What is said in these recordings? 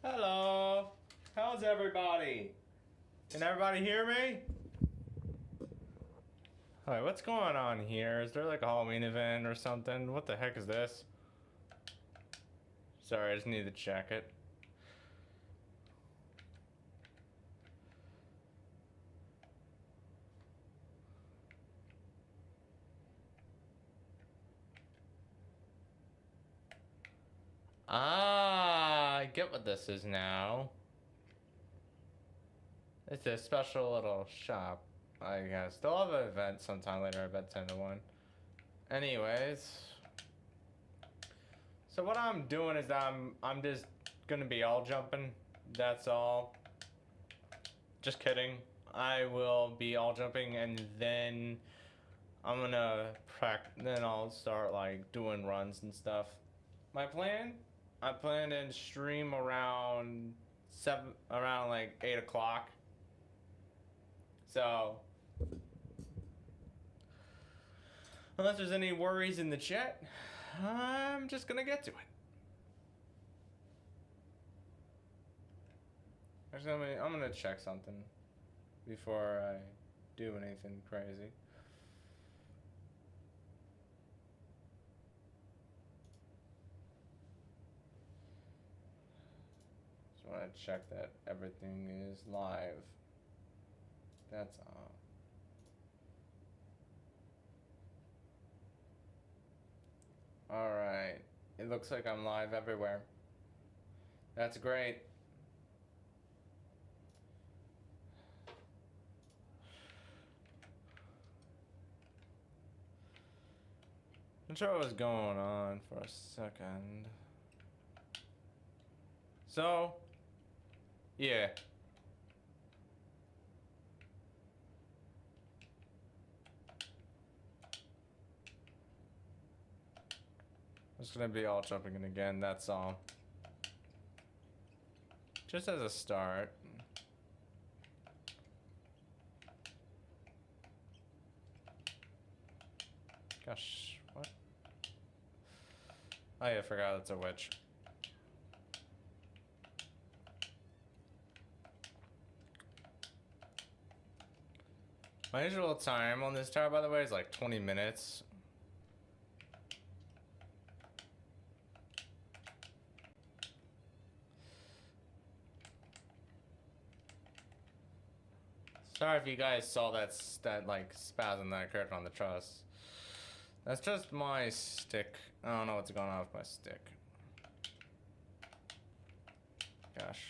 Hello. How's everybody? Can everybody hear me? Alright, what's going on here? Is there like a Halloween event or something? What the heck is this? Sorry, I just need to check it. Ah, I get what this is now. It's a special little shop, I guess. They'll have an event sometime later, I bet 10 to 1. Anyways. So what I'm doing is I'm just gonna be all jumping. That's all. Just kidding. I will be all jumping and then I'm gonna then I'll start like doing runs and stuff. My plan? I plan to stream around like 8 o'clock. So unless there's any worries in the chat, I'm just gonna get to it. Actually, I'm gonna check something before I do anything crazy. Just want to check that everything is live. That's all. Alright. It looks like I'm live everywhere. That's great. Not sure what was going on for a second. So, yeah. It's gonna be all jumping in again, that's all. Just as a start. Gosh, what? Oh yeah, I forgot it's a witch. My usual time on this tower, by the way, is like 20 minutes. Sorry if you guys saw that like spasm that occurred on the truss. That's just my stick. I don't know what's going on with my stick. Gosh.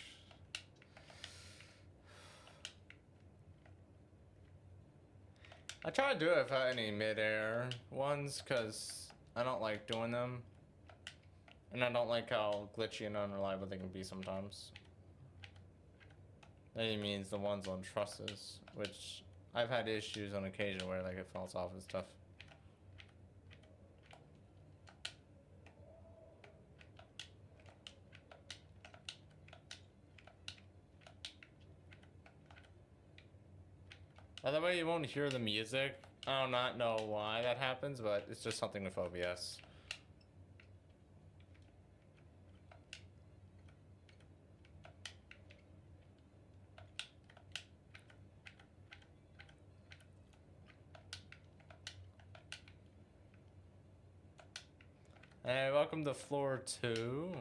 I try to do it without any mid-air ones because I don't like doing them. And I don't like how glitchy and unreliable they can be sometimes. That means the ones on trusses, which I've had issues on occasion where like it falls off and stuff. By the way, you won't hear the music. I do not know why that happens, but it's just something with OBS. Hey, welcome to floor 2.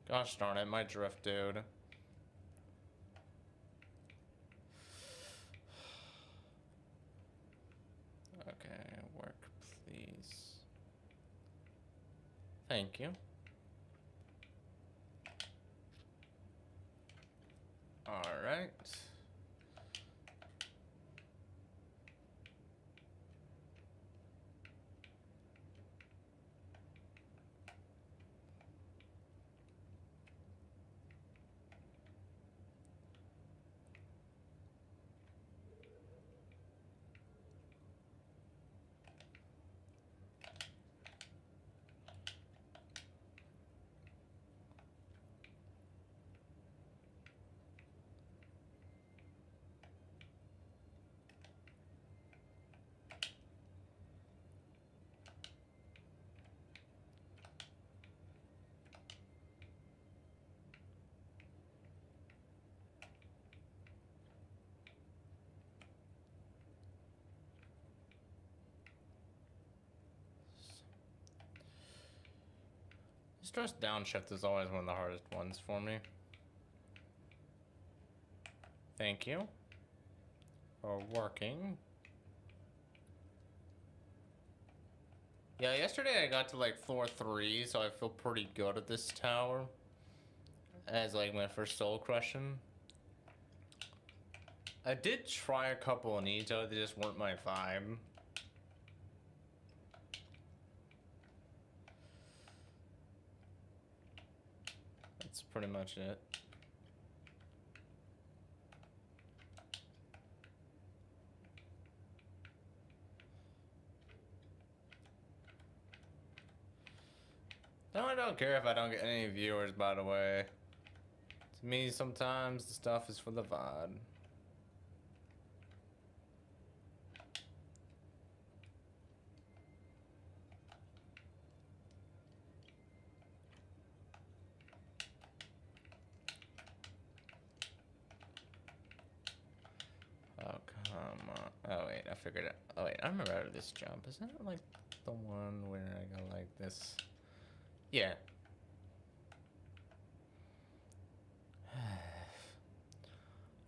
Gosh darn it, my drift, dude. Okay, work, please. Thank you. All right. Stress downshift is always one of the hardest ones for me. Thank you for working. Yeah, yesterday I got to like floor 3, so I feel pretty good at this tower. As like my first soul crushing. I did try a couple of these, though they just weren't my vibe. That's pretty much it. No, I don't care if I don't get any viewers, by the way. To me, sometimes the stuff is for the VOD. Oh, come on. Oh, wait, I figured it. Oh, wait, I remember how to this jump. Isn't it like the one where I go like this? Yeah.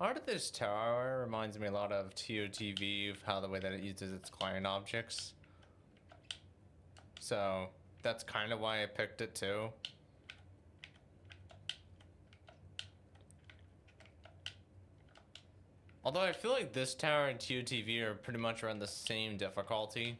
Art of this tower reminds me a lot of TOTV, of how the way that it uses its client objects. So that's kind of why I picked it too. Although I feel like this tower and TOTV are pretty much around the same difficulty.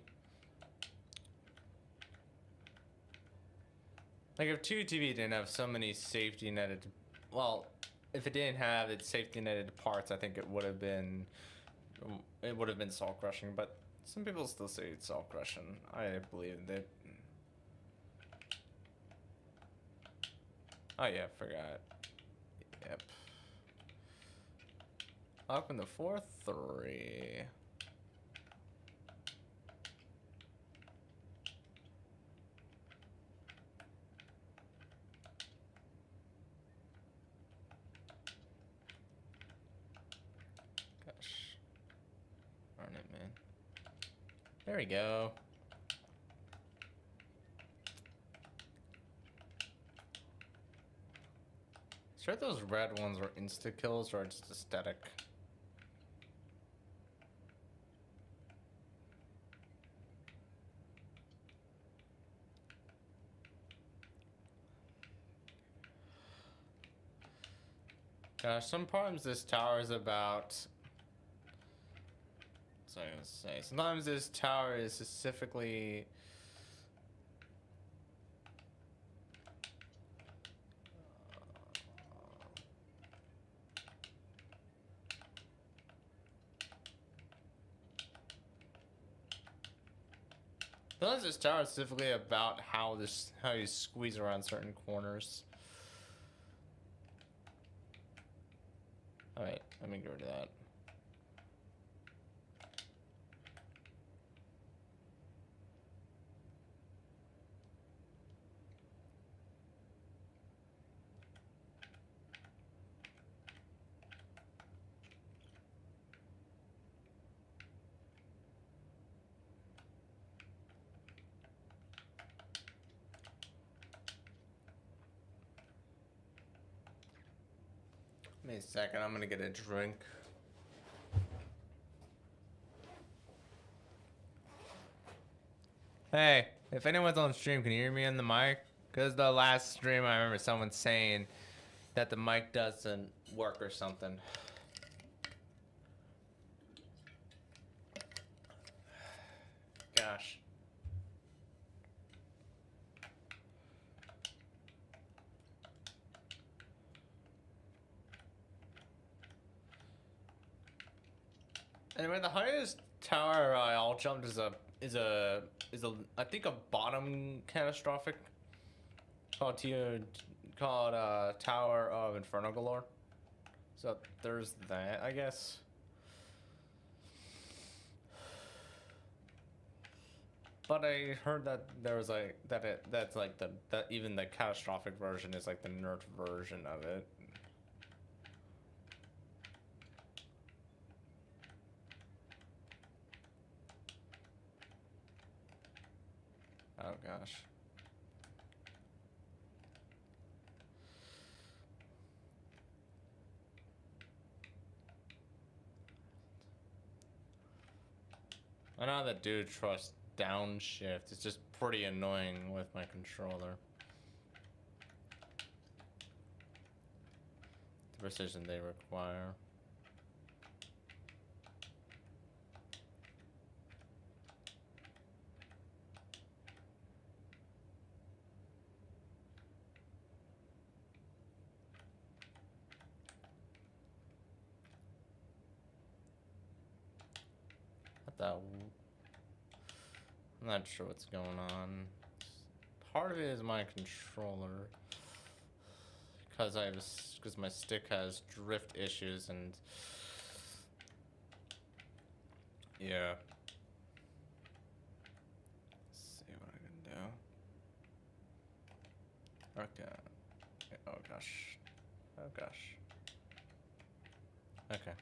Like if TOTV didn't have so many safety netted, well, if it didn't have its safety netted parts, I think it would have been soul crushing. But some people still say it's soul crushing. I believe that. Oh yeah, forgot. Yep. Up in the 4-3. Gosh. Darn it, man. There we go. Sure, those red ones were insta kills or just aesthetic. Gosh, sometimes this tower is about. So I was gonna say, sometimes this tower is specifically. Sometimes this tower is specifically about how you squeeze around certain corners. Alright, let me get rid of that. Give me a second, I'm gonna get a drink. Hey, if anyone's on stream, can you hear me on the mic? Because the last stream I remember someone saying that the mic doesn't work or something. Gosh. Anyway, the highest tower I all jumped is a I think a bottom catastrophic called Tower of Inferno Galore. So there's that, I guess. But I heard that there was like that's like that even the catastrophic version is like the nerfed version of it. Oh gosh. I know that do trust downshift. It's just pretty annoying with my controller. The precision they require. That I'm not sure what's going on. Part of it is my controller, because my stick has drift issues and yeah. Let's see what I can do. Okay. Oh gosh. Oh gosh. Okay.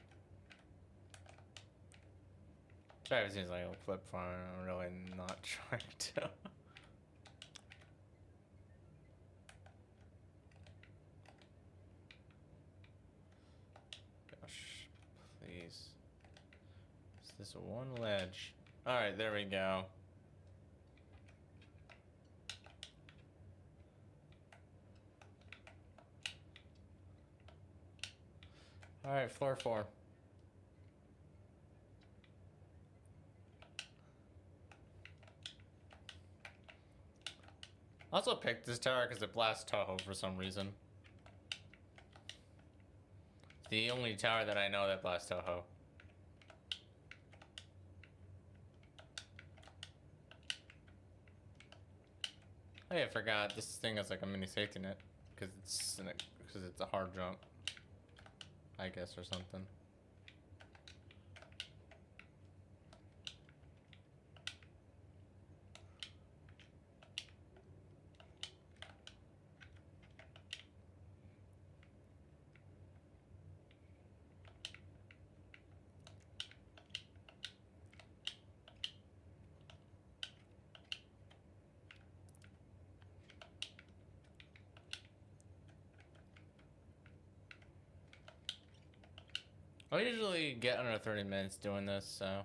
Sorry, it seems like a flip phone. I'm really not trying to. Gosh, please. Is this one ledge? Alright, there we go. Alright, floor 4. I also picked this tower because it blasts Toho for some reason. The only tower that I know that blasts Toho. Oh yeah, I forgot this thing has like a mini safety net because it's a hard jump, I guess, or something. I usually get under 30 minutes doing this, so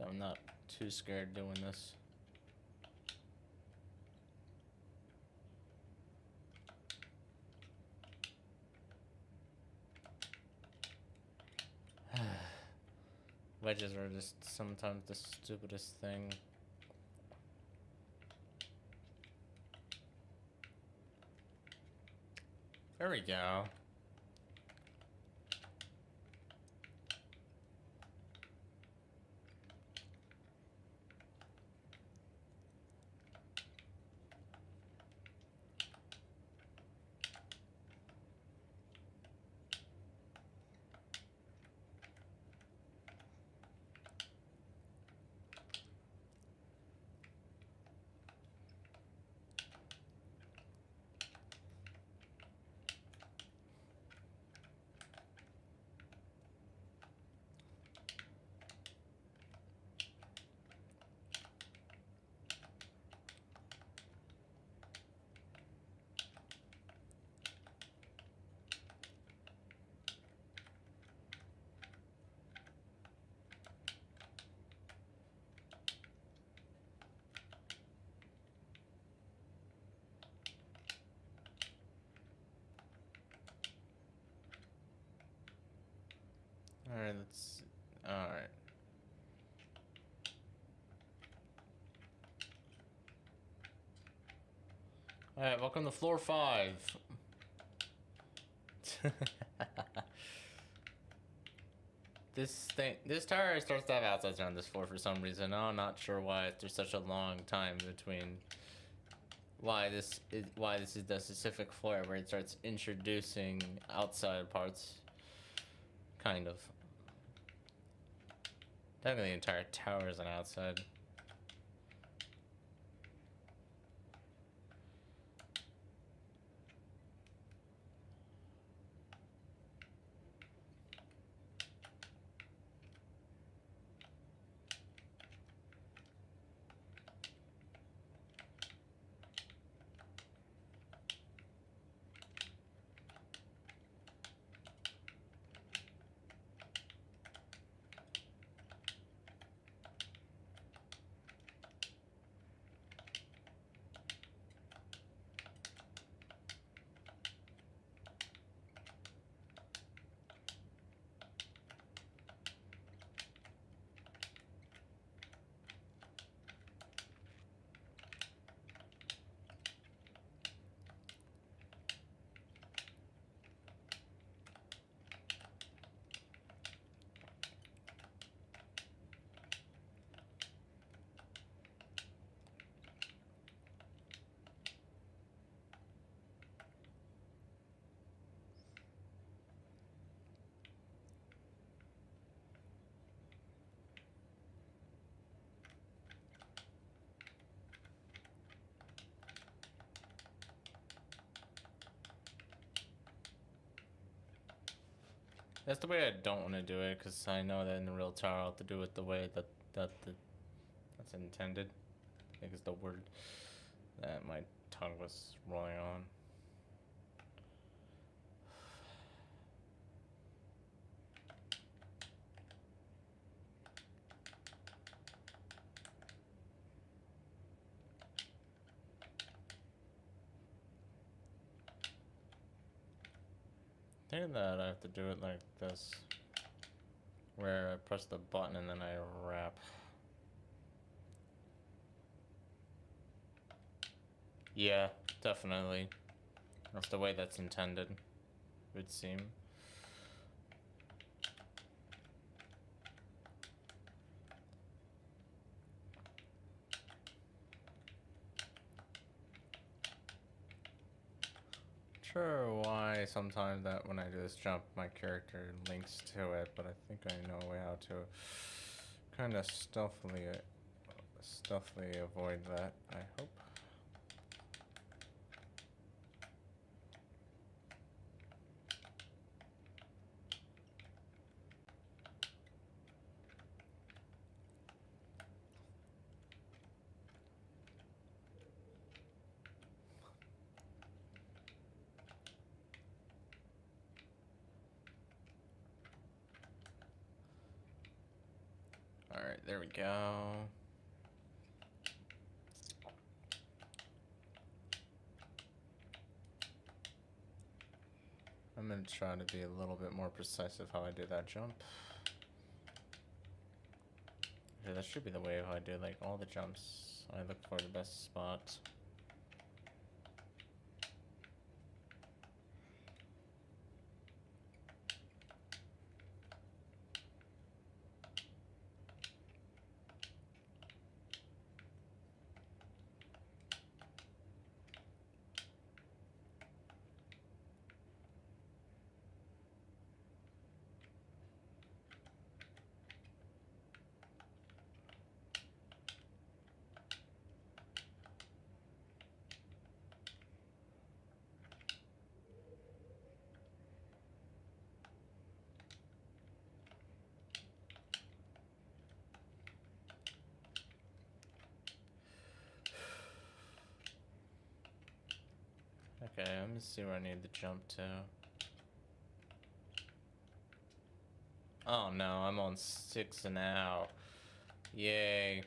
I'm not too scared doing this. Wedges are just sometimes the stupidest thing. There we go. Alright, let's... Alright. Alright, welcome to floor 5. This tower starts to have outsides on this floor for some reason. I'm not sure why there's such a long time between why this is the specific floor where it starts introducing outside parts. Kind of. Technically the entire tower is an outside. That's the way I don't want to do it, because I know that in the real tower I'll have to do it the way that's intended. I think is the word that my tongue was rolling on. I think that I have to do it like this, where I press the button and then I wrap. Yeah, definitely. That's the way that's intended, it would seem. Sure why sometimes that when I do this jump my character links to it, but I think I know a way how to kind of stealthily avoid that, I hope. Alright, there we go. I'm gonna try to be a little bit more precise of how I do that jump. Yeah, that should be the way how I do like all the jumps. I look for the best spot. Okay, let me see where I need to jump to. Oh no, I'm on 6 now. Yay.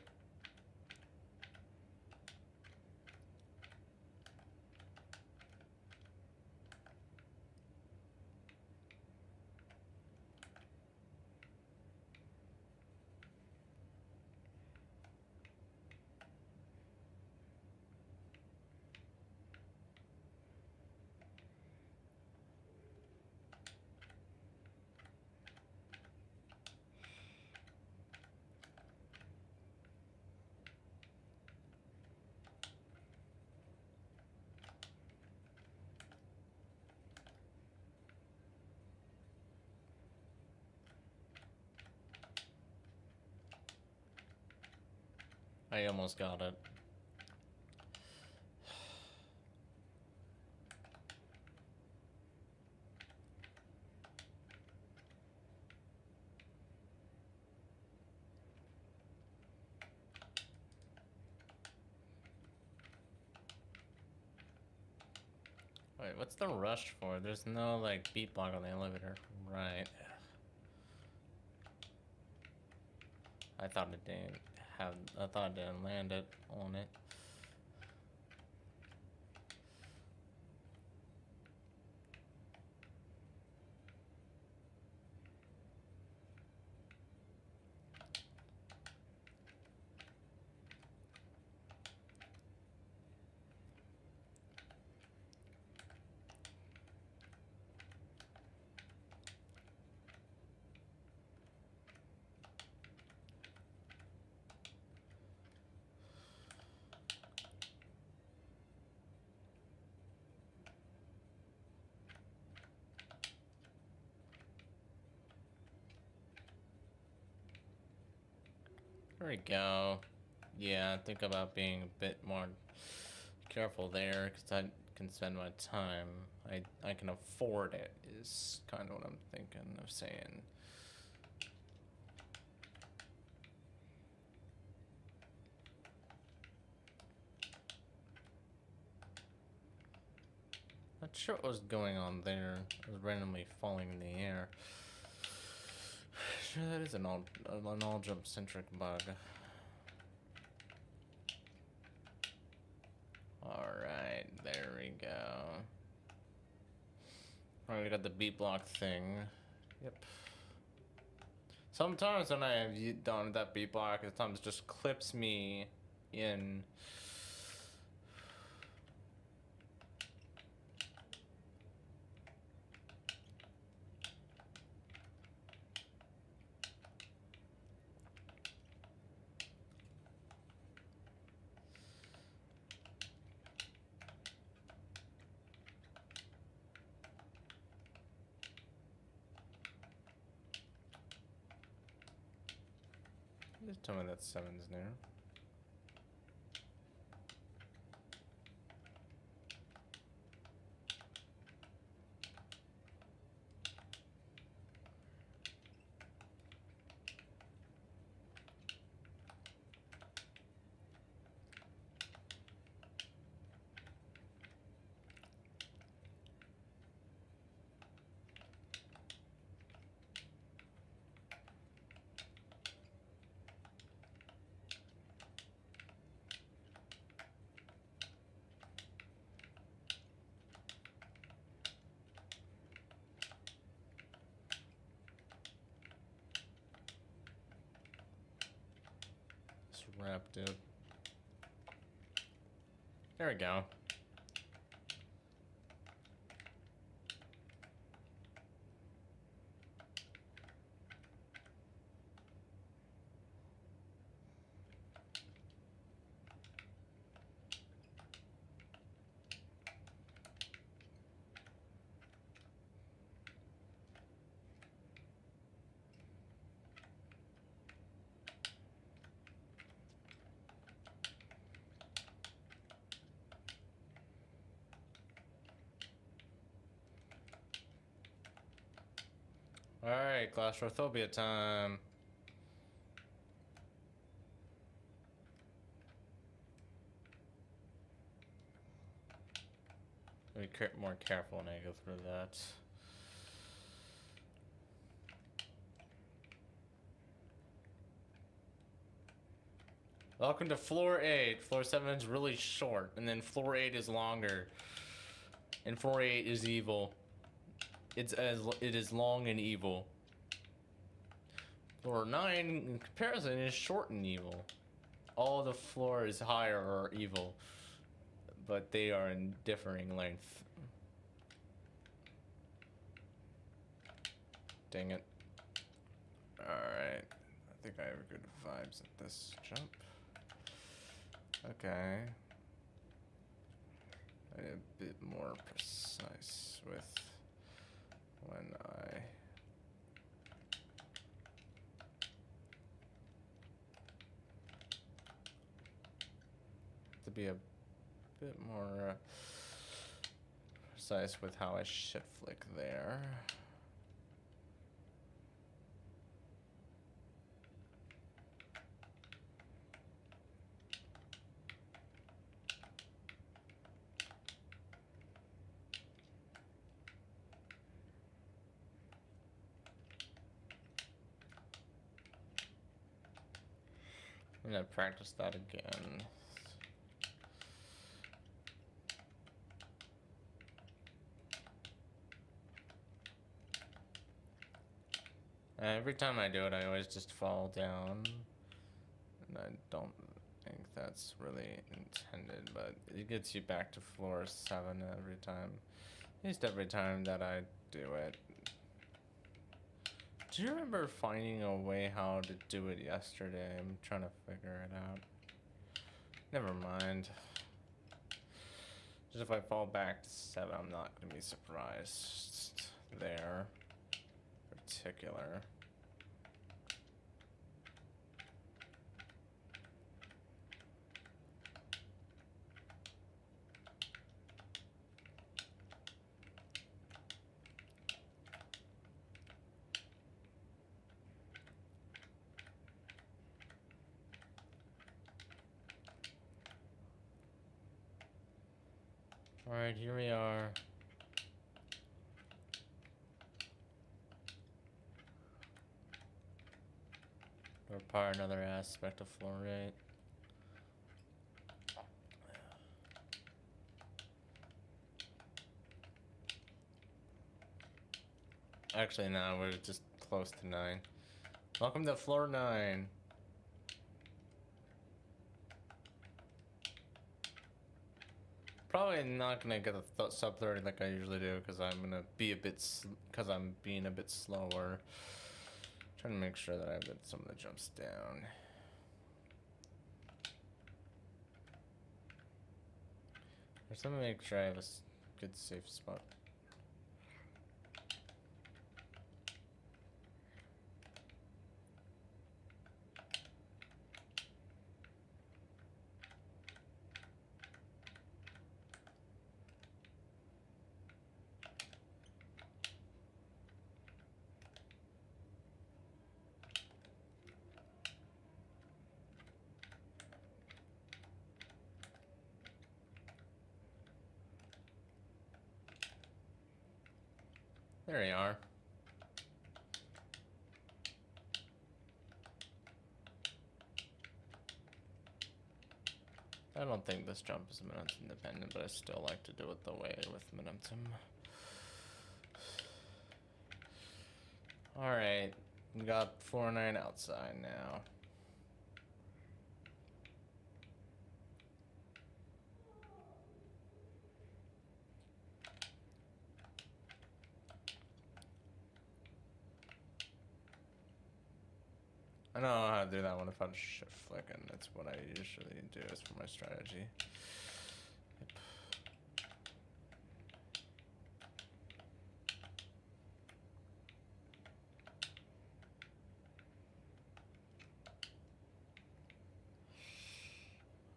I almost got it. Wait, what's the rush for? There's no like beat block on the elevator. Right. I thought it didn't land it on it. There we go. Yeah, think about being a bit more careful there, because I can spend my time. I can afford it is kind of what I'm thinking of saying. Not sure what was going on there. It was randomly falling in the air. Sure, that is an all jump centric bug. Alright, there we go. Alright, got the beat block thing. Yep. Sometimes when I have done that beat block, it sometimes just clips me in. Just tell me that 7's there. Wrap, dude. There we go. Alright, claustrophobia time. Be more careful when I go through that. Welcome to floor 8. Floor 7 is really short, and then floor 8 is longer. And floor 8 is evil. It is long and evil. Floor 9, in comparison, is short and evil. All the floors higher are evil, but they are in differing length. Dang it. Alright. I think I have good vibes at this jump. Okay. I'm a bit more precise with when I to be a bit more precise with how I shift flick there. I'm gonna practice that again. Every time I do it, I always just fall down. And I don't think that's really intended, but it gets you back to floor 7 every time. At least every time that I do it. Do you remember finding a way how to do it yesterday? I'm trying to figure it out. Never mind. Just if I fall back to 7, I'm not going to be surprised there. Particular. Alright, here we are. Repair another aspect of floor rate. Actually, no, we're just close to 9. Welcome to floor 9. Probably not gonna get a sub 30 like I usually do, because I'm gonna be a bit, because I'm being a bit slower. Trying to make sure that I get some of the jumps down. Just let me make sure I have a good safe spot. There you are. I don't think this jump is momentum independent, but I still like to do it the way with momentum. Alright, we got 4-9 outside now. I know how to do that one without shift flicking. That's what I usually do as for my strategy. Yep.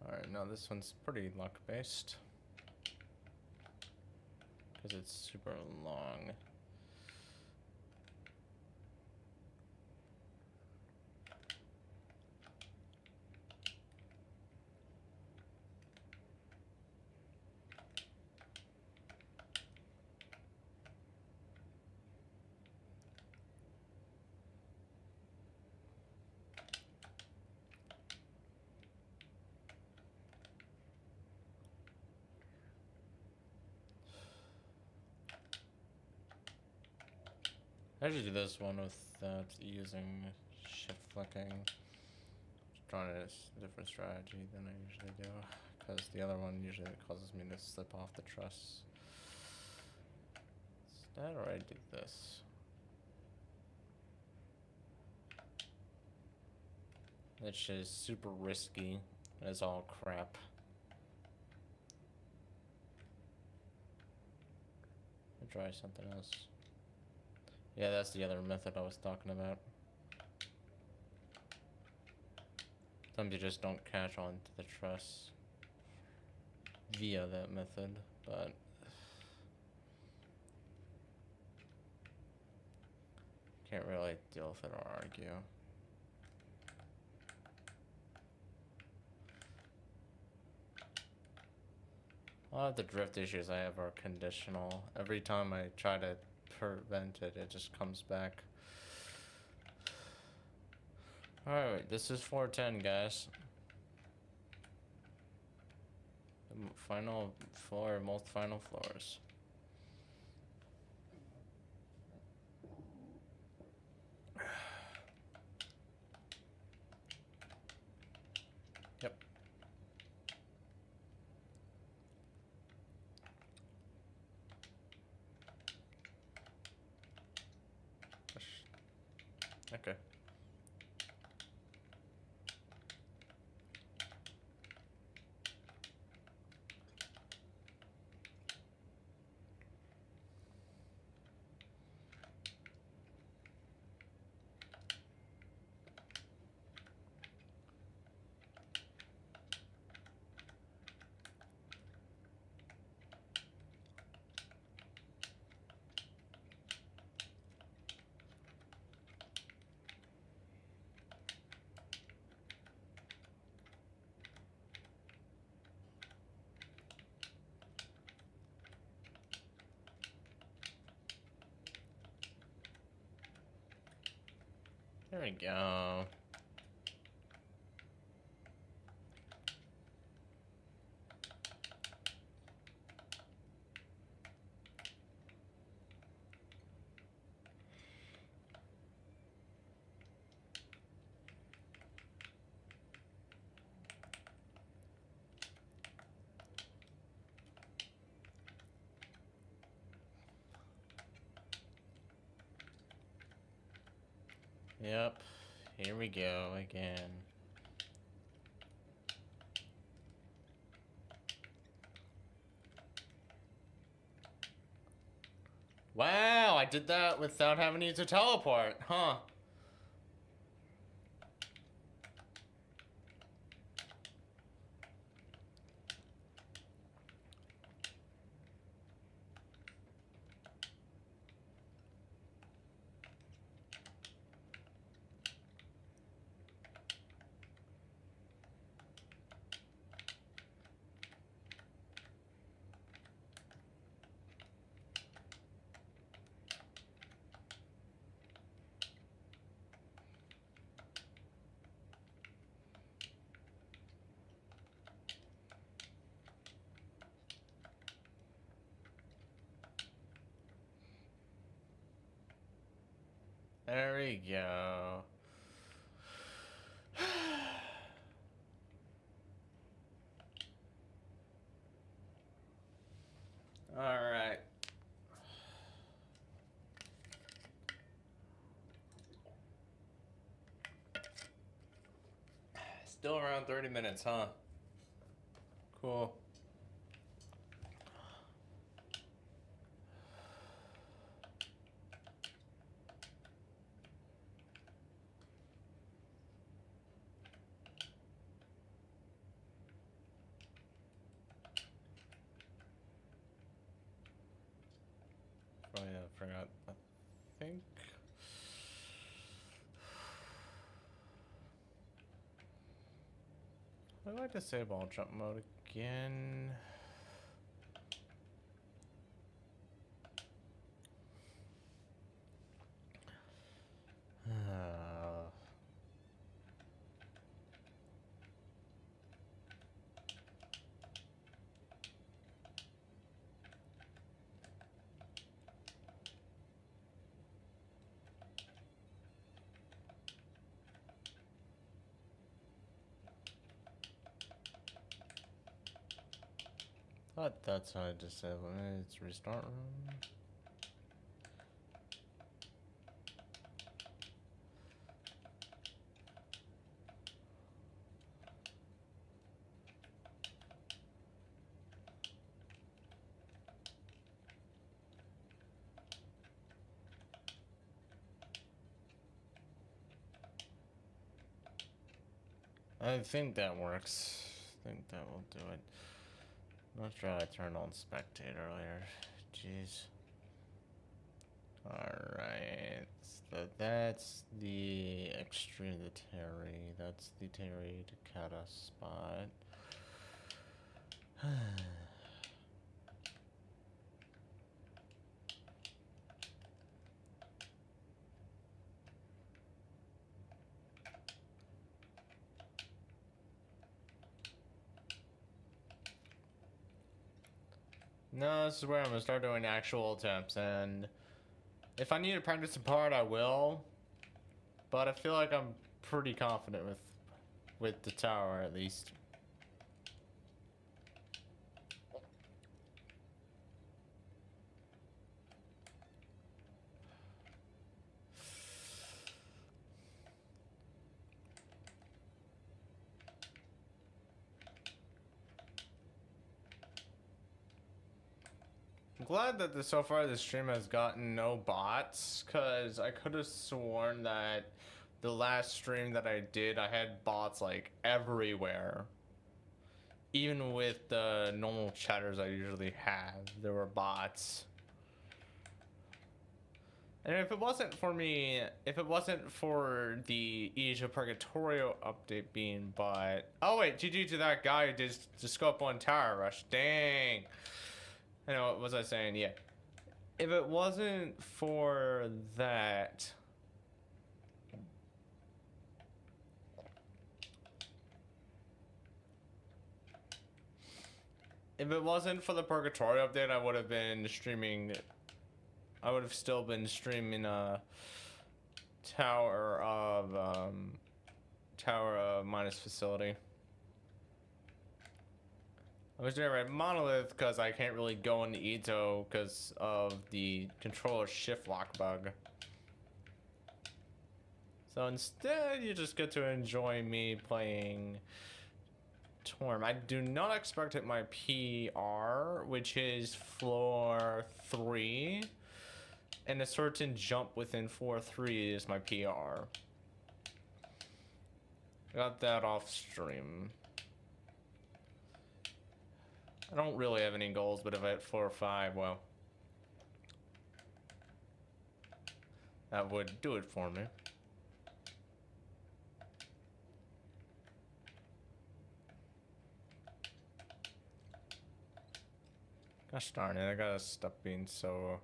Alright, now this one's pretty luck based, because it's super long. I usually do this one without using shift flicking. Just trying a different strategy than I usually do, because the other one usually causes me to slip off the truss. Instead, or I do this. That shit is super risky. It's all crap. I'll try something else. Yeah, that's the other method I was talking about. Sometimes you just don't catch on to the truss via that method, but can't really deal with it or argue. A lot of the drift issues I have are conditional. Every time I try to prevent it, it just comes back. Alright, this is 410, guys. The final floor, most final floors. Yep. Okay. There we go. Yep, here we go again. Wow, I did that without having to use a teleport, huh? There we go. Alright. Still around 30 minutes, huh? Cool. Oh yeah, I forgot. I think. How do I disable jump mode again? Thought that's how I disable it. It's restart room. I think that works. I think that will do it. Not sure I turned on spectate earlier. Jeez. Alright. So that's the extreme, the Terry. That's the Terry Takata spot. No, this is where I'm gonna start doing actual attempts, and if I need to practice a part, I will. But I feel like I'm pretty confident with the tower at least. I'm glad that so far the stream has gotten no bots, because I could have sworn that the last stream that I did, I had bots like everywhere. Even with the normal chatters I usually have, there were bots. And if it wasn't for me, if it wasn't for the Age of Purgatorio update being bot... Oh wait, GG to that guy who did the scope on Tower Rush. Dang. I know, what was I saying? Yeah. If it wasn't for that, If it wasn't for the Purgatory update, I would have been streaming. I would have still been streaming Tower of Minus Facility. I was doing right Monolith because I can't really go into Ito because of the controller shift lock bug. So instead, you just get to enjoy me playing ToRM. I do not expect it my PR, which is floor 3. And a certain jump within floor 3 is my PR. Got that off stream. I don't really have any goals, but if I hit 4 or 5, well, that would do it for me. Gosh darn it, I gotta stop being so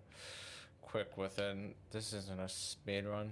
quick with it. This isn't a speed run.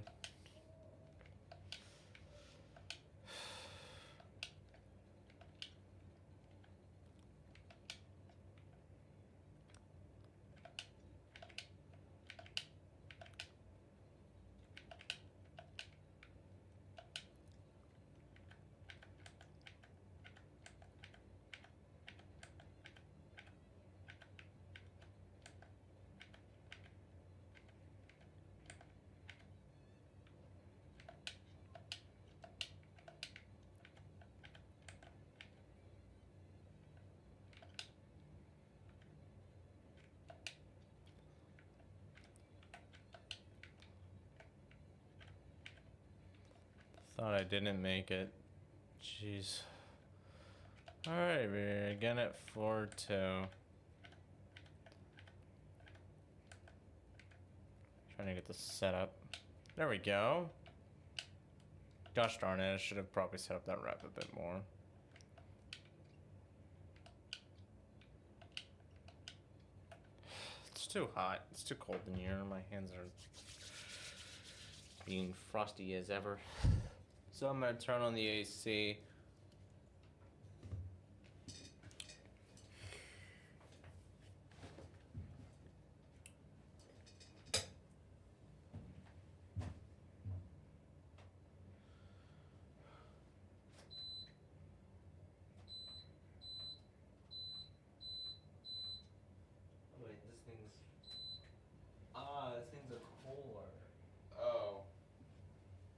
Thought I didn't make it. Jeez. Alright, we're again at 4-2. Trying to get this set up. There we go. Gosh darn it, I should have probably set up that rep a bit more. It's too hot. It's too cold in here. My hands are being frosty as ever. So I'm gonna turn on the AC. Wait, this thing's... this thing's a cooler. Oh.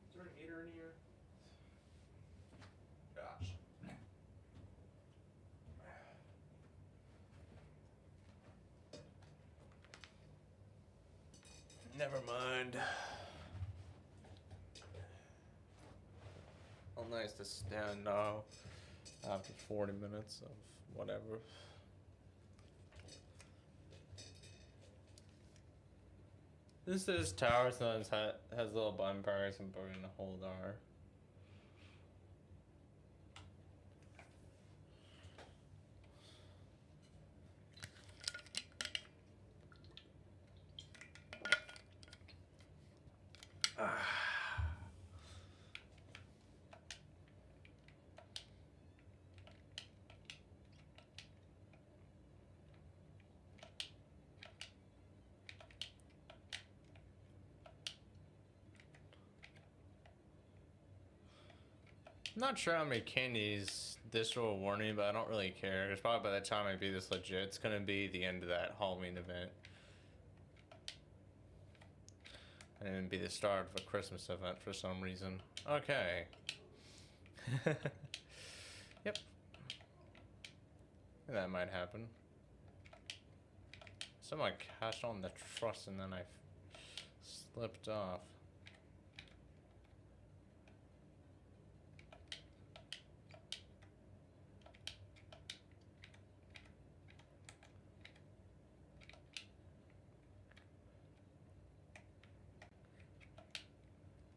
Is there an heater in here? Gosh. Never mind. Well, nice to stand now after 40 minutes of whatever. This tower sometimes has little bumpers and burning the whole door. I'm not sure how many candies this will warn me, but I don't really care. Because probably by the time I beat this legit, it's going to be the end of that Halloween event. And it'd be the start of a Christmas event for some reason. Okay. Yep. That might happen. Someone cashed on the truss and then I slipped off.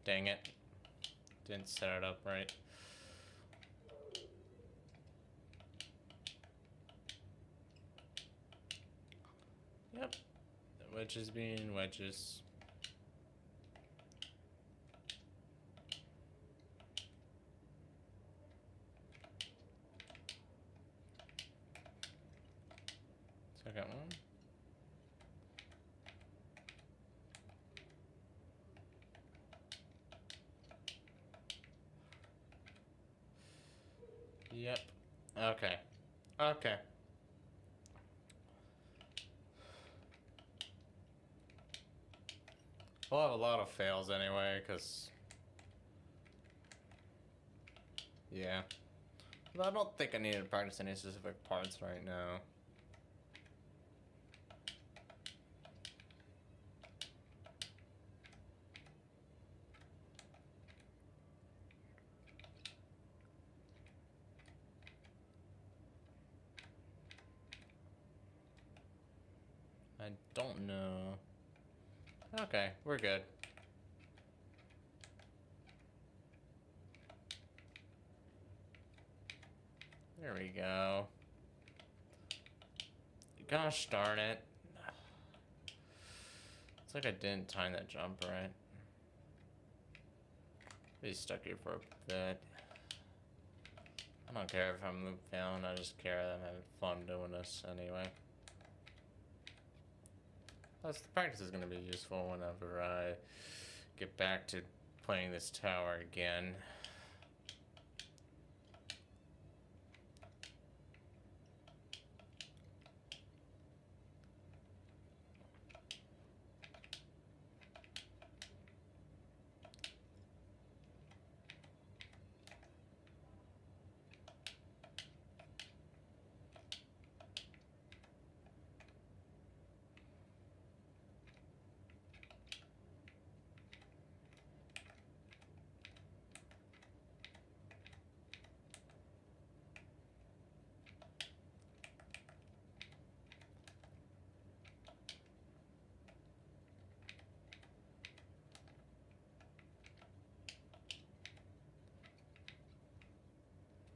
Dang it. Didn't set it up right. Yep. The wedges being wedges. Second one. Yep. Okay. Okay. We'll have a lot of fails anyway, because... Yeah. Well, I don't think I need to practice any specific parts right now. I don't know. Okay, we're good. There we go. Gosh darn it. It's like I didn't time that jump right. Be stuck here for a bit. I don't care if I'm looped down, I just care that I'm having fun doing this anyway. Plus, the practice is going to be useful whenever I get back to playing this tower again.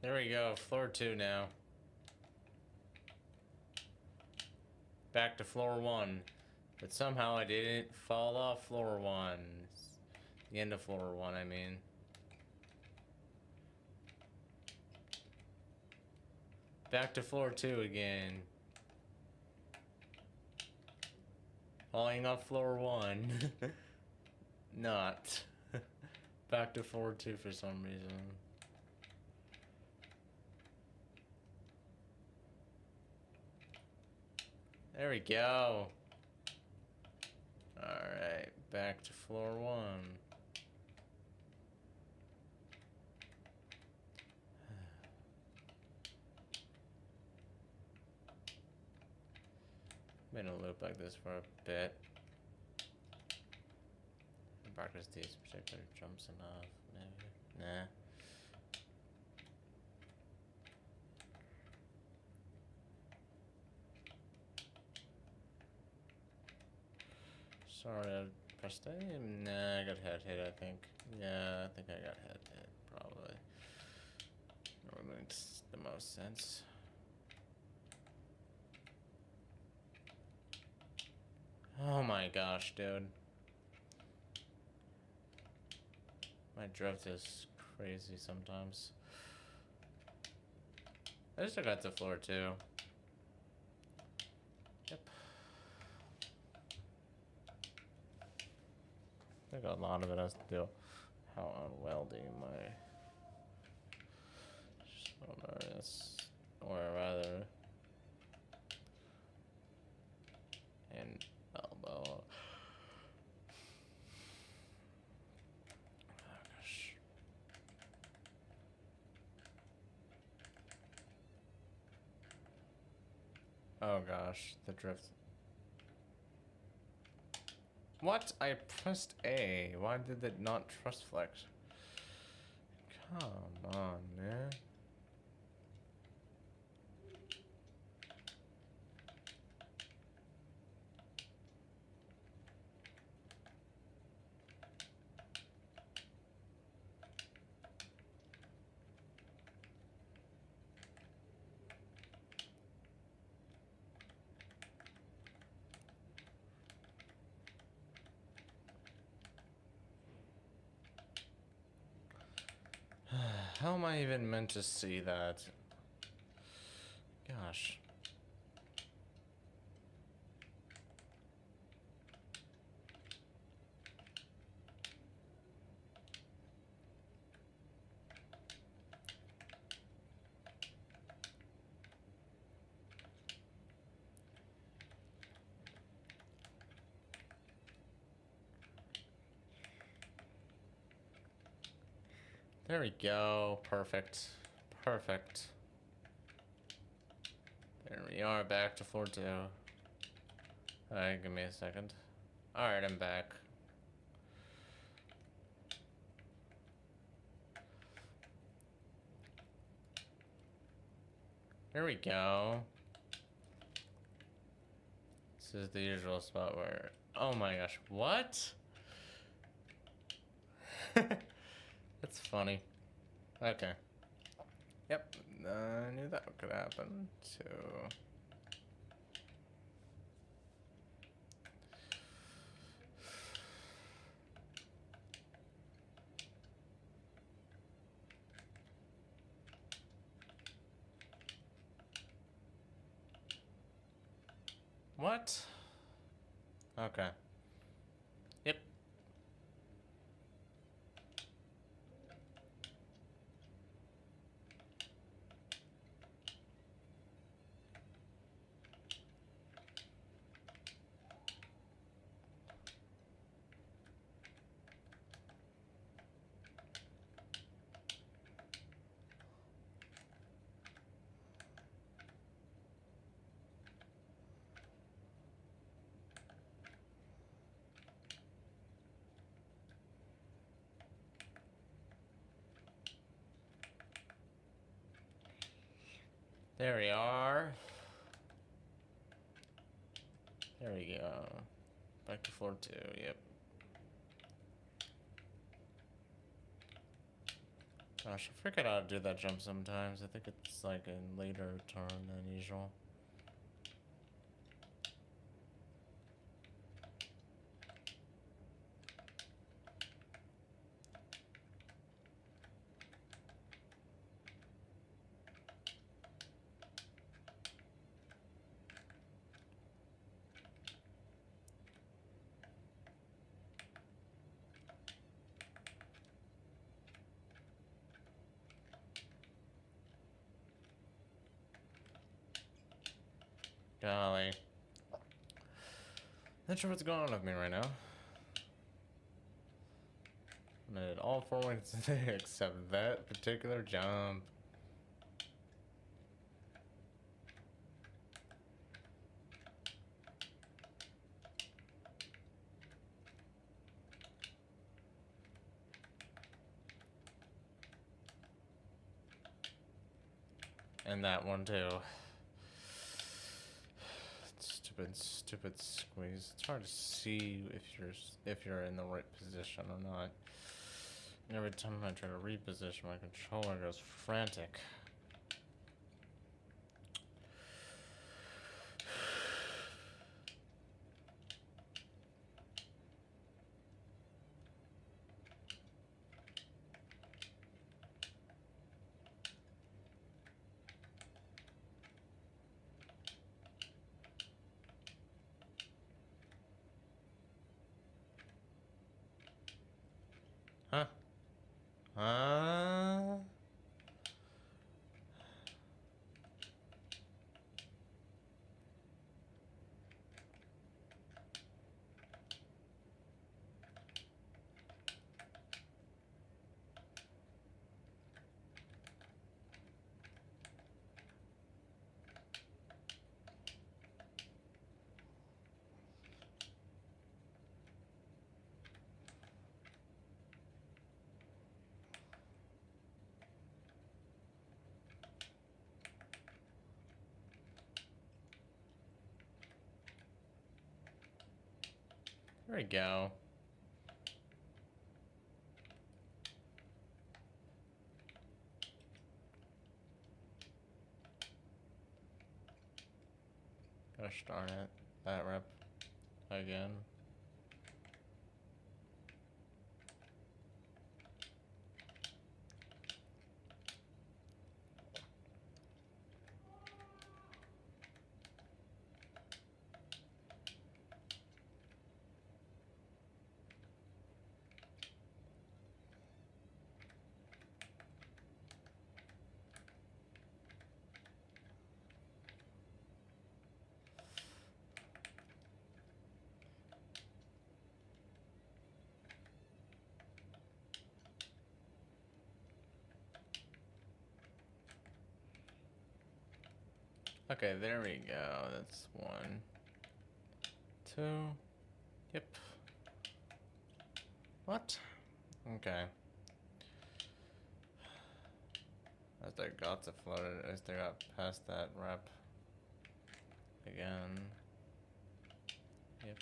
There we go, floor 2 now. Back to floor 1. But somehow I didn't fall off floor 1. The end of floor 1, I mean. Back to floor 2 again. Falling off floor 1. Not. Back to floor 2 for some reason. There we go. Alright, back to floor 1. Been a loop like this for a bit. Practice these particular jumps enough, maybe. Nah. Sorry, I pressed A. Nah, I got head hit, I think. Yeah, I think I got head hit, probably. That makes the most sense. Oh my gosh, dude. My drift is crazy sometimes. I just got to floor 2. Yep. I think a lot of it has to do how unwelding my shoulder is, or rather, and elbow. Oh gosh. Oh gosh, the drift. What? I pressed A. Why did it not trust flex? Come on, man. How am I even meant to see that? Gosh. There we go. Perfect. Perfect. There we are, back to floor 2. Alright, give me a second. Alright, I'm back. There we go. This is the usual spot where... Oh my gosh, what? That's funny. Okay. Yep, I knew that could happen, too. What? Okay. Yep. There we are. There we go. Back to floor 2, yep. Gosh, I forget how to do that jump sometimes. I think it's like a later turn than usual. Golly. Not sure what's going on with me right now. I did all 4 wings today except that particular jump. And that one too. Stupid squeeze. It's hard to see if you're in the right position or not. And every time I try to reposition, my controller goes frantic. Huh? There we go. Gosh darn it. That rep again. Okay, there we go. That's 1, 2. Yep. What? Okay. As they got to floated, as they got past that rep again. Yep.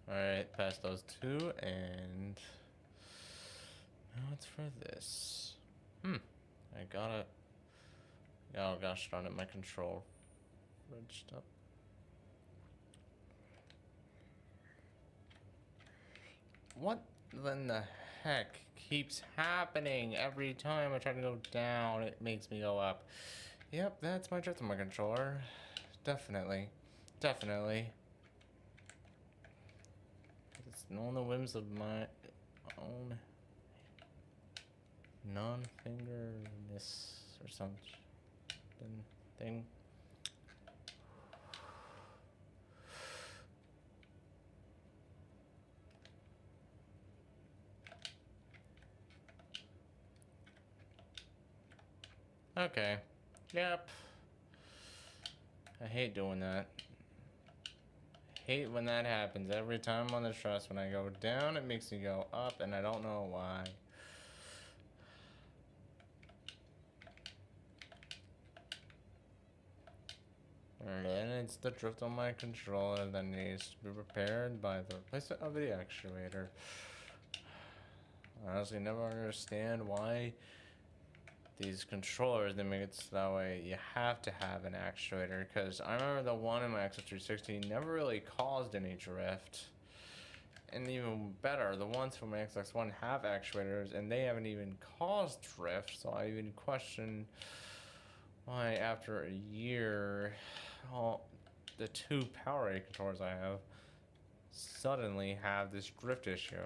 Alright, past those 2, and now it's for this. I gotta. Oh gosh darn it, my control fridged up. What in the heck keeps happening? Every time I try to go down, it makes me go up. Yep, that's my drift on my controller. Definitely. Definitely. It's on the whims of my own non-fingerness or something thing. Okay. Yep. I hate doing that. Hate when that happens. Every time on the truss, when I go down, it makes me go up, and I don't know why. And then it's the drift on my controller that needs to be repaired by the replacement of the actuator. I honestly never understand why these controllers, they make it so that way you have to have an actuator, because I remember the one in my Xbox360 never really caused any drift. And even better, the ones from my Xbox One have actuators and they haven't even caused drift, so I even question why after a year all the 2 PowerA controllers I have suddenly have this drift issue.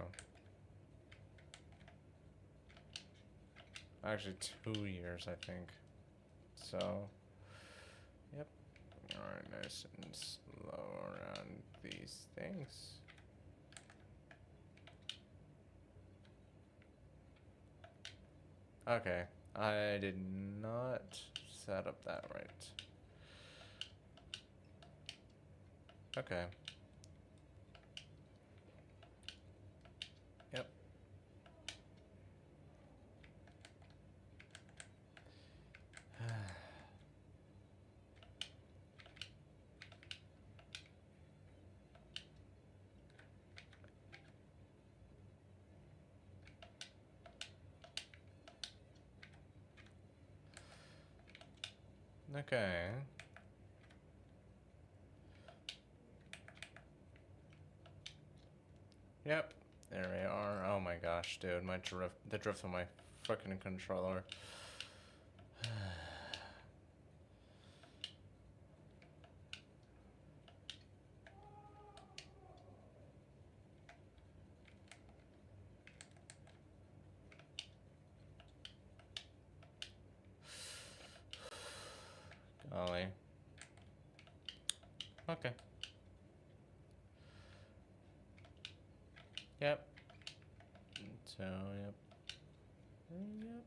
Actually 2 years, I think. So yep. Alright, nice and slow around these things. Okay, I did not set up that right. Okay. Yep. Okay. Yep. There we are. Oh my gosh, dude, the drift on my freaking controller. Golly. Okay. Yep. So, yep. Yep.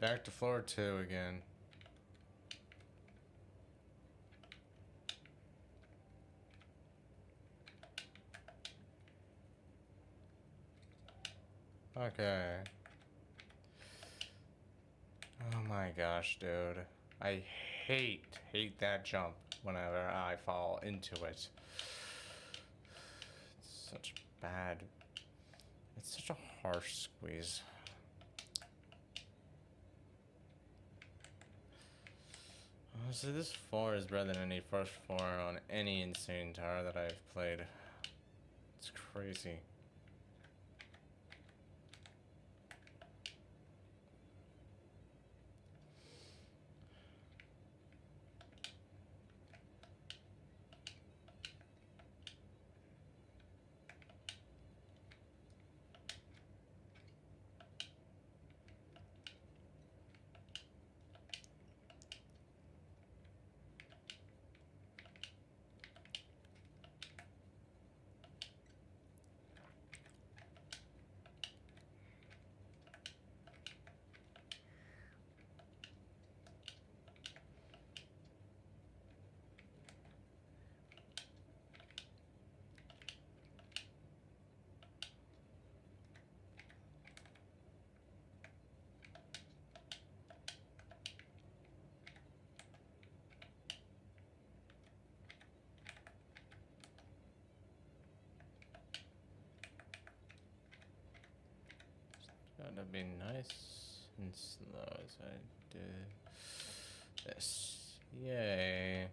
Back to floor 2 again. Okay. Oh my gosh, dude. I hate that jump whenever I fall into it. It's such bad. It's such a harsh squeeze. Honestly, this floor is better than any first floor on any insane tower that I've played. It's crazy. Gotta be nice and slow as I do this. Yay.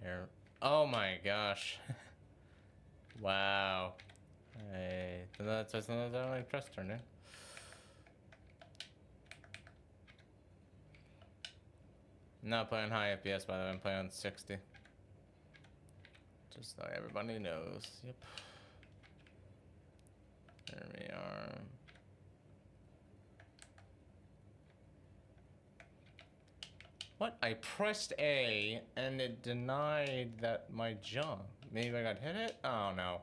Here. Oh my gosh. Wow. Hey, that's another press turn in. Not playing high FPS, by the way. I'm playing on 60. Just so everybody knows. Yep. There we are. What? I pressed A and it denied that my jump. Maybe I got hit it? Oh no.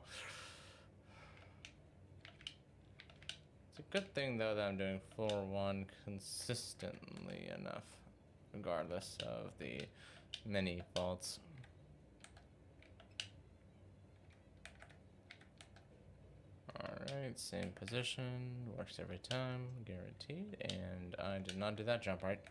It's a good thing though that I'm doing floor 1 consistently enough, regardless of the many faults. Alright, same position, works every time, guaranteed, and I did not do that jump right.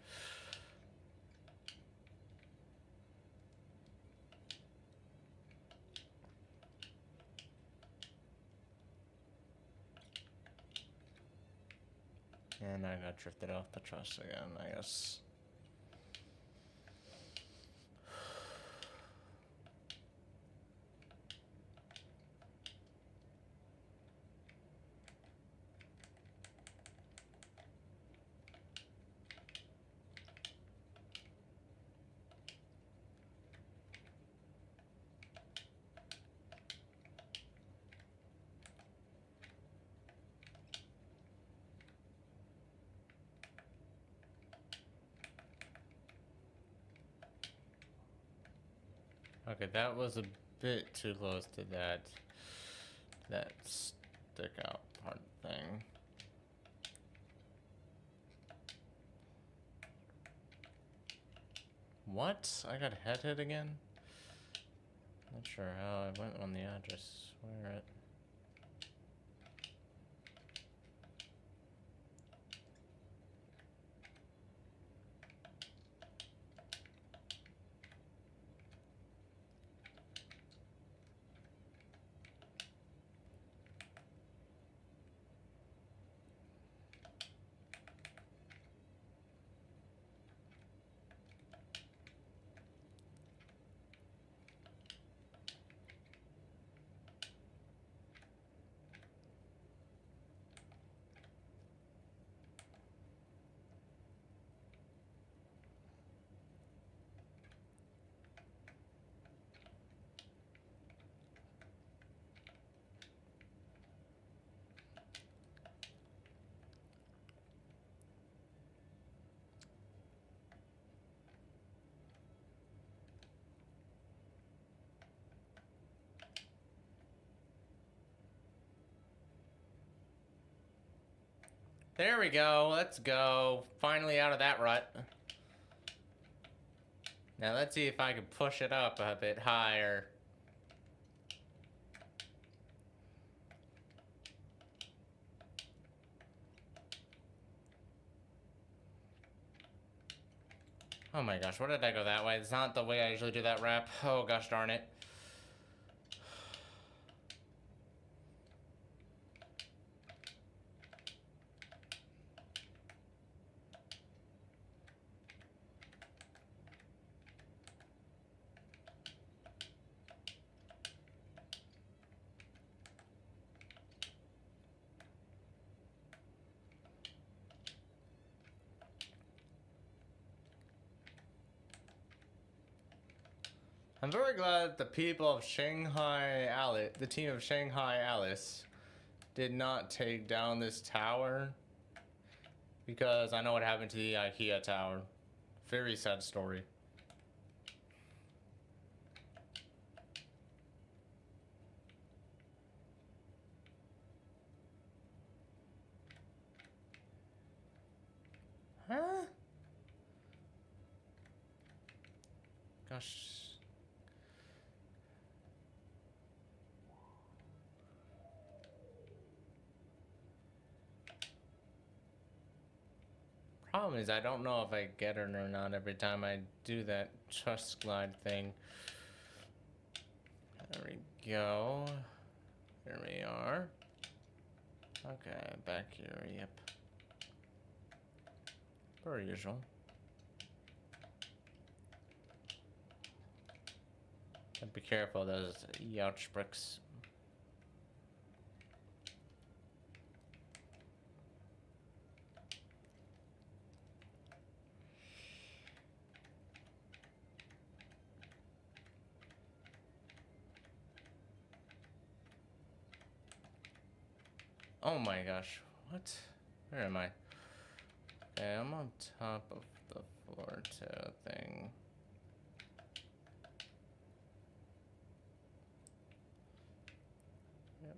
And I got drifted off the truss again, I guess. Okay, that was a bit too close to that stick out part thing. What? I got head hit again? Not sure how I went on the address. Where it? There we go. Let's go. Finally out of that rut. Now let's see if I can push it up a bit higher. Oh my gosh, what did I go that way? It's not the way I usually do that rap. Oh gosh darn it. I'm very glad the people of Shanghai Alice, the team of Shanghai Alice, did not take down this tower. Because I know what happened to the IKEA tower. Very sad story. Huh? Gosh. Problem is, I don't know if I get it or not every time I do that trust glide thing. There we go. There we are. Okay, back here, yep. Per usual. Gotta be careful of those youch bricks. Oh my gosh, what? Where am I? Okay, I'm on top of the floor too thing. Yep.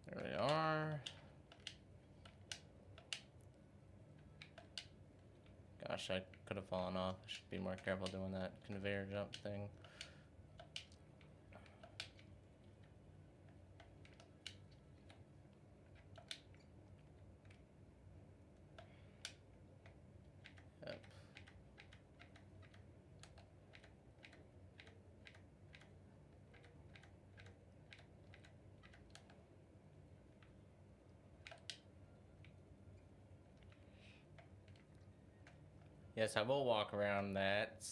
There we are. Gosh, I could have fallen off. I should be more careful doing that conveyor jump thing. Yep. Yes, I will walk around that.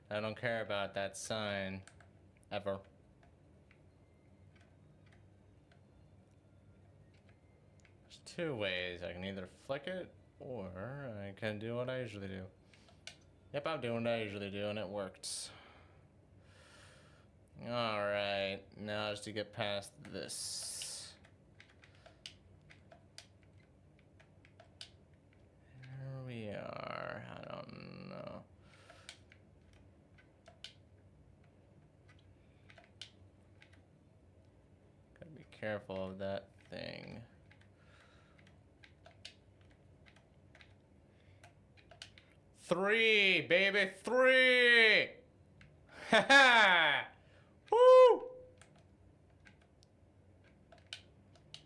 I don't care about that sign. Ever. There's two ways. I can either flick it, or I can do what I usually do. Yep, I'm doing what I usually do, and it worked. Alright, now just to get past this. Here we are. I don't know. Gotta be careful of that thing. Three, baby, three! Haha! Woo!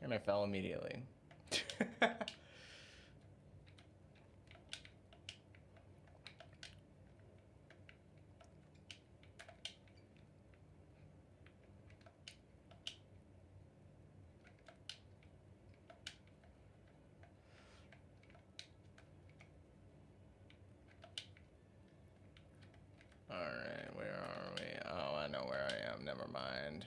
And I fell immediately. Alright, where are we? Oh, I know where I am. Never mind.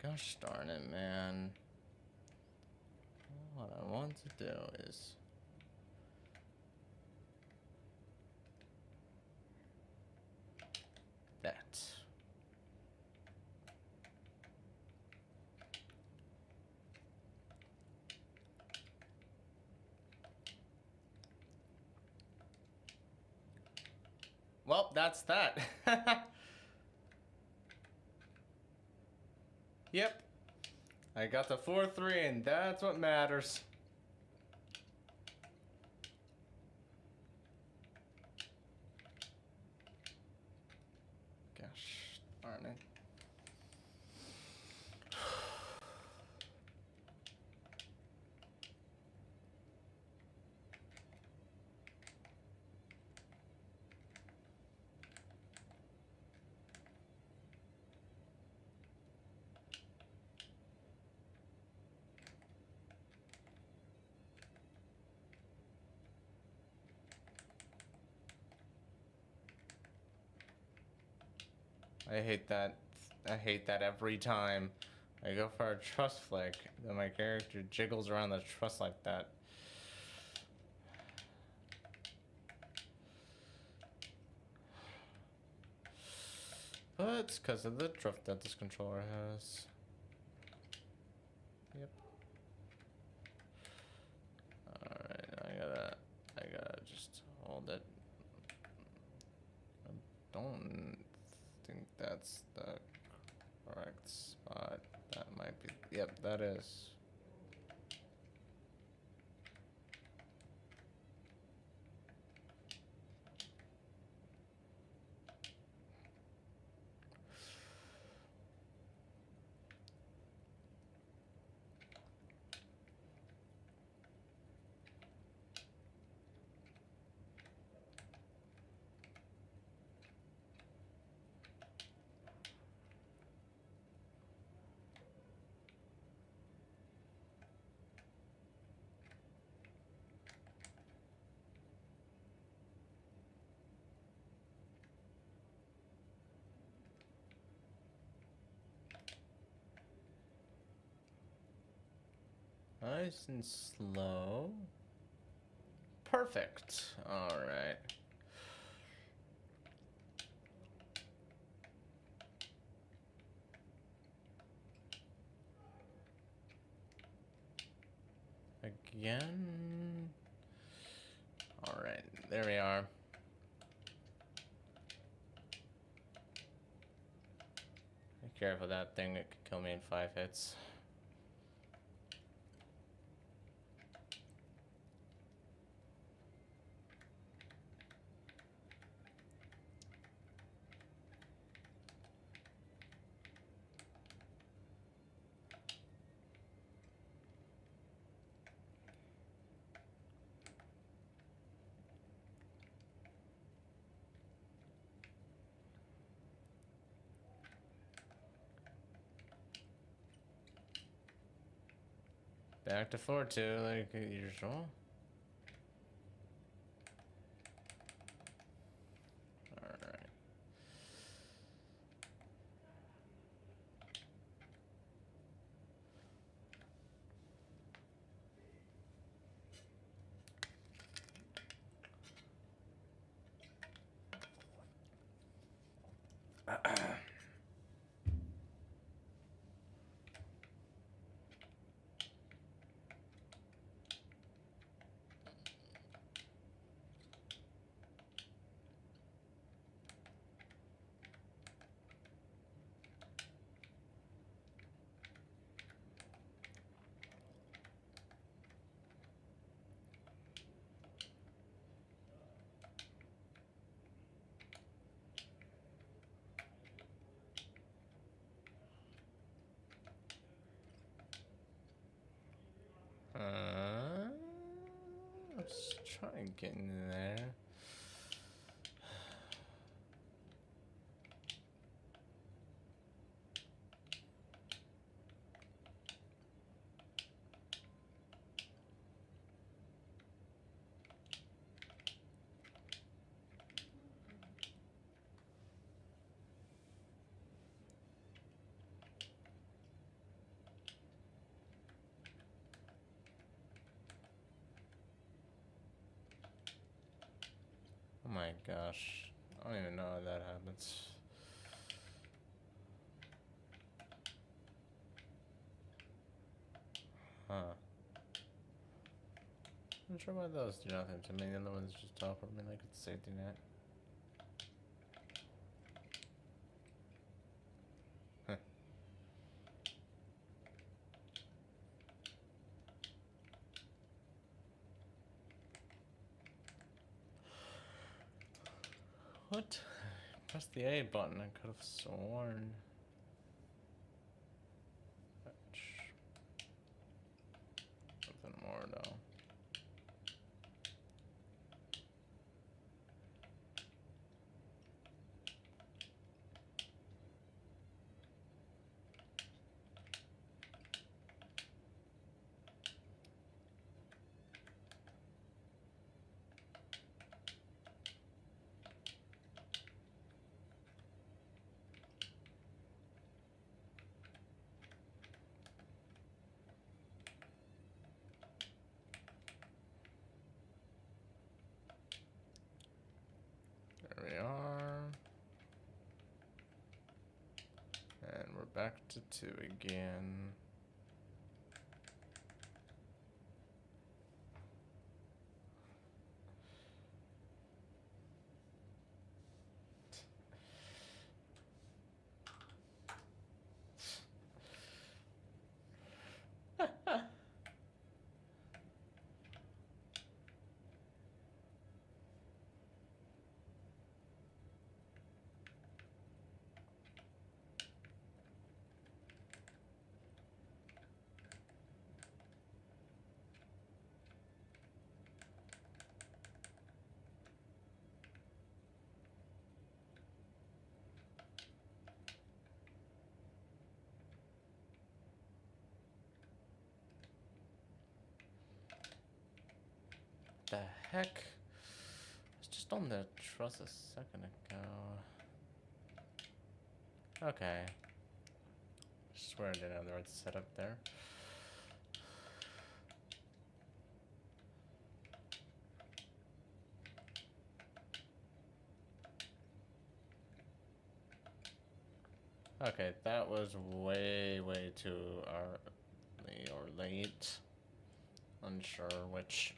Gosh darn it, man. What I want to do is... that. Well, that's that. Yep. I got the 4-3, and that's what matters. Gosh darn it. I hate that. I hate that every time I go for a trust flick, then my character jiggles around the truss like that. But it's because of the drift that this controller has. Yep. Alright, I gotta just hold it. I don't think that's the correct spot. That might be, yep, that is. Nice and slow. Perfect. Alright. Again. Alright, there we are. Be careful, that thing, it could kill me in 5 hits. Back to 4-2 like usual. Alright. Let's try and get in there. Oh my gosh. I don't even know how that happens. Huh. I'm not sure why those do nothing to me. The other ones just offer me like it's a safety net. Huh. What? Press the A button. I could have sworn. Nothing more though. There we are. And we're back to 2 again. The heck? I was just on the truss a second ago. Okay. I swear I didn't have the right setup there. Okay, that was way too early or late. Unsure which.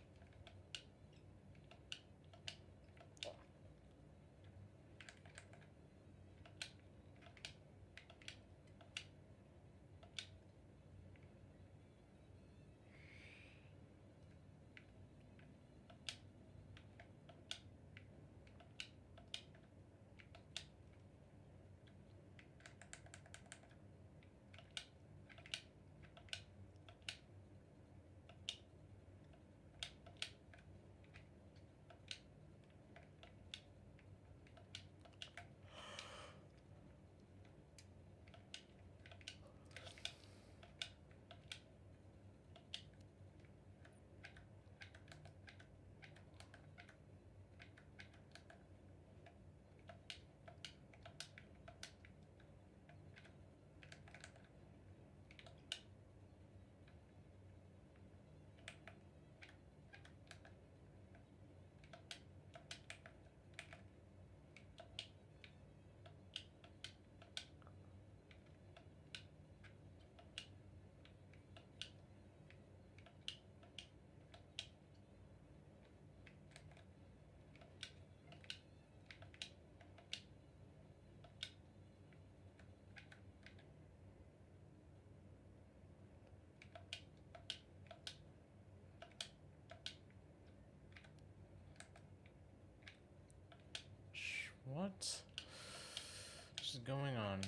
What is going on?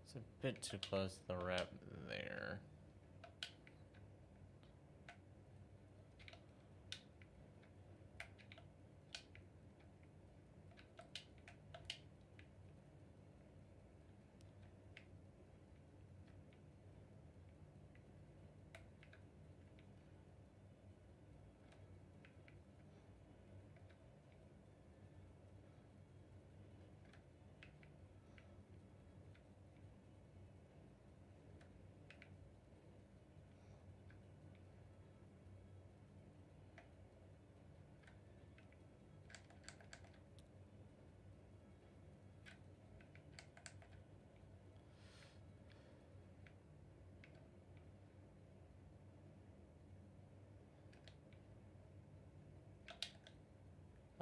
It's a bit too close to the wrap there.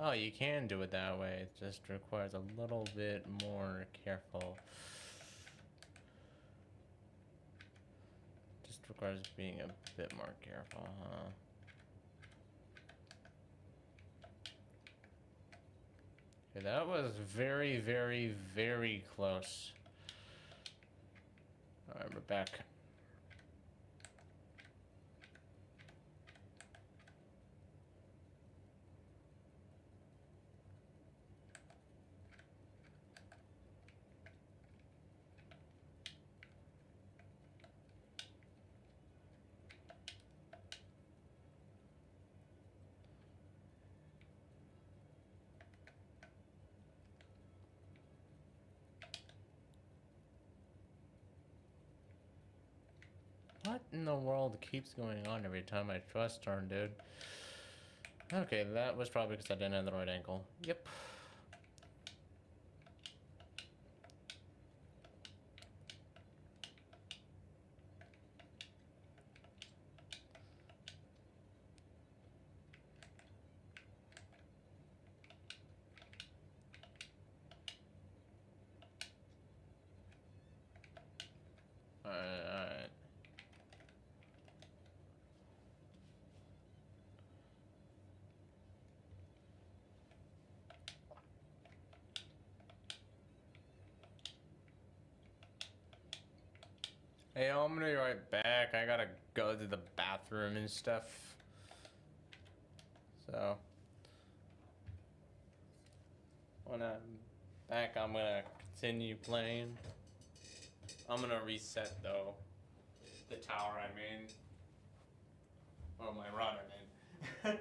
Oh, you can do it that way. It just requires a little bit more careful. Just requires being a bit more careful, huh? Okay, that was very, very, very close. Alright, we're back. What in the world keeps going on every time I trust turn, dude? Okay, that was probably because I didn't have the right angle. Yep. Alright. Hey, I'm gonna be right back. I gotta go to the bathroom and stuff. So, when I'm back, I'm gonna continue playing. I'm gonna reset, though, the tower I'm in. Or my run I'm in.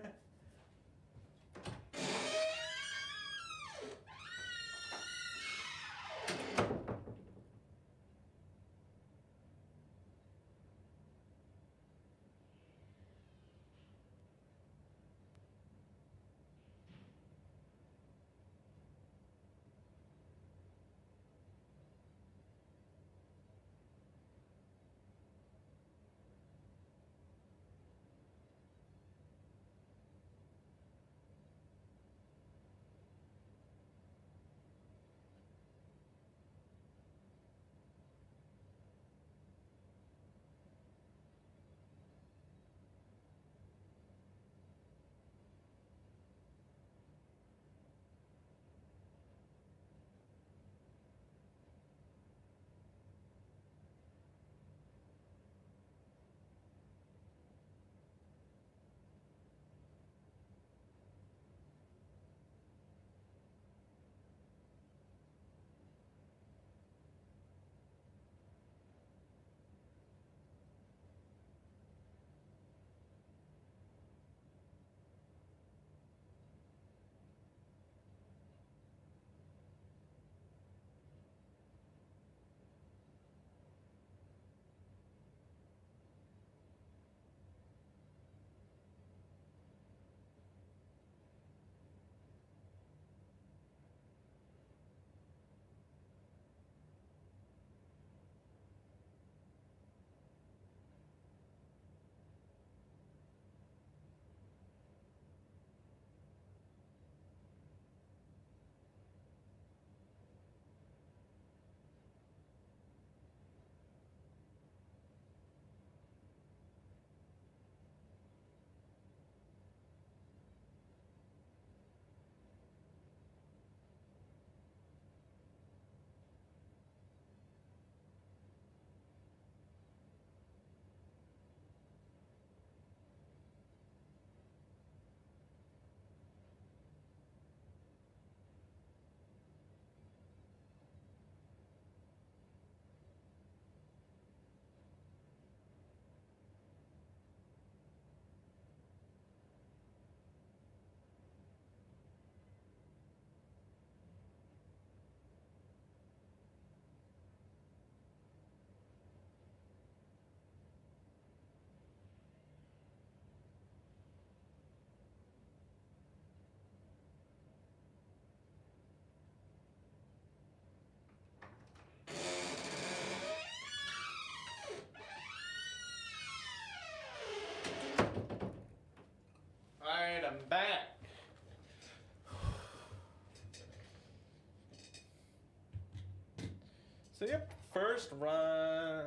So yep, first run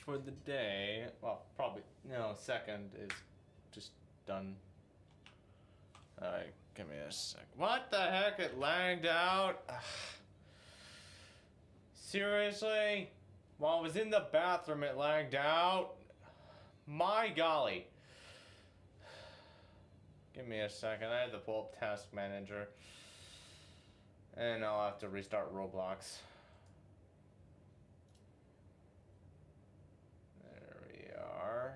for the day. Well, probably no. Second is just done. Alright, give me a sec. What the heck? It lagged out. Seriously? While I was in the bathroom, it lagged out. My golly. Give me a second. I had to pull up Task Manager. And I'll have to restart Roblox. There we are.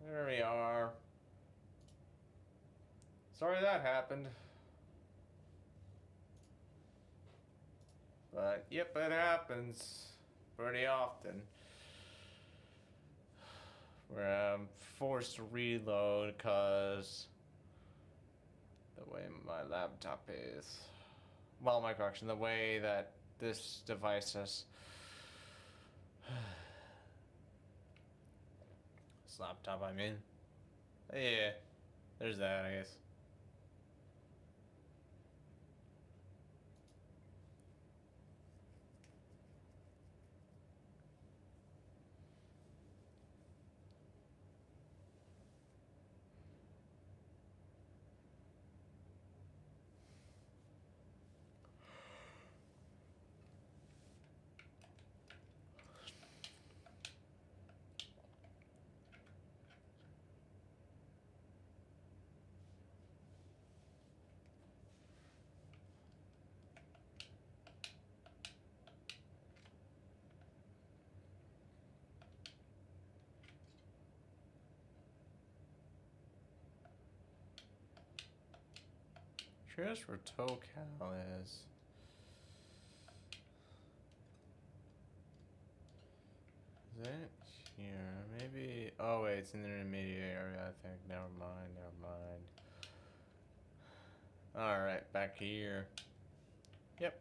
There we are. Sorry that happened. But, yep, it happens pretty often. Where I'm forced to reload because the way my laptop is. Well, my correction, the way that this device is. This laptop, I mean. Yeah, there's that, I guess. Curious where ToCal is. Is it here? Maybe. Oh wait, it's in the intermediate area. I think. Never mind. Never mind. All right, back here. Yep.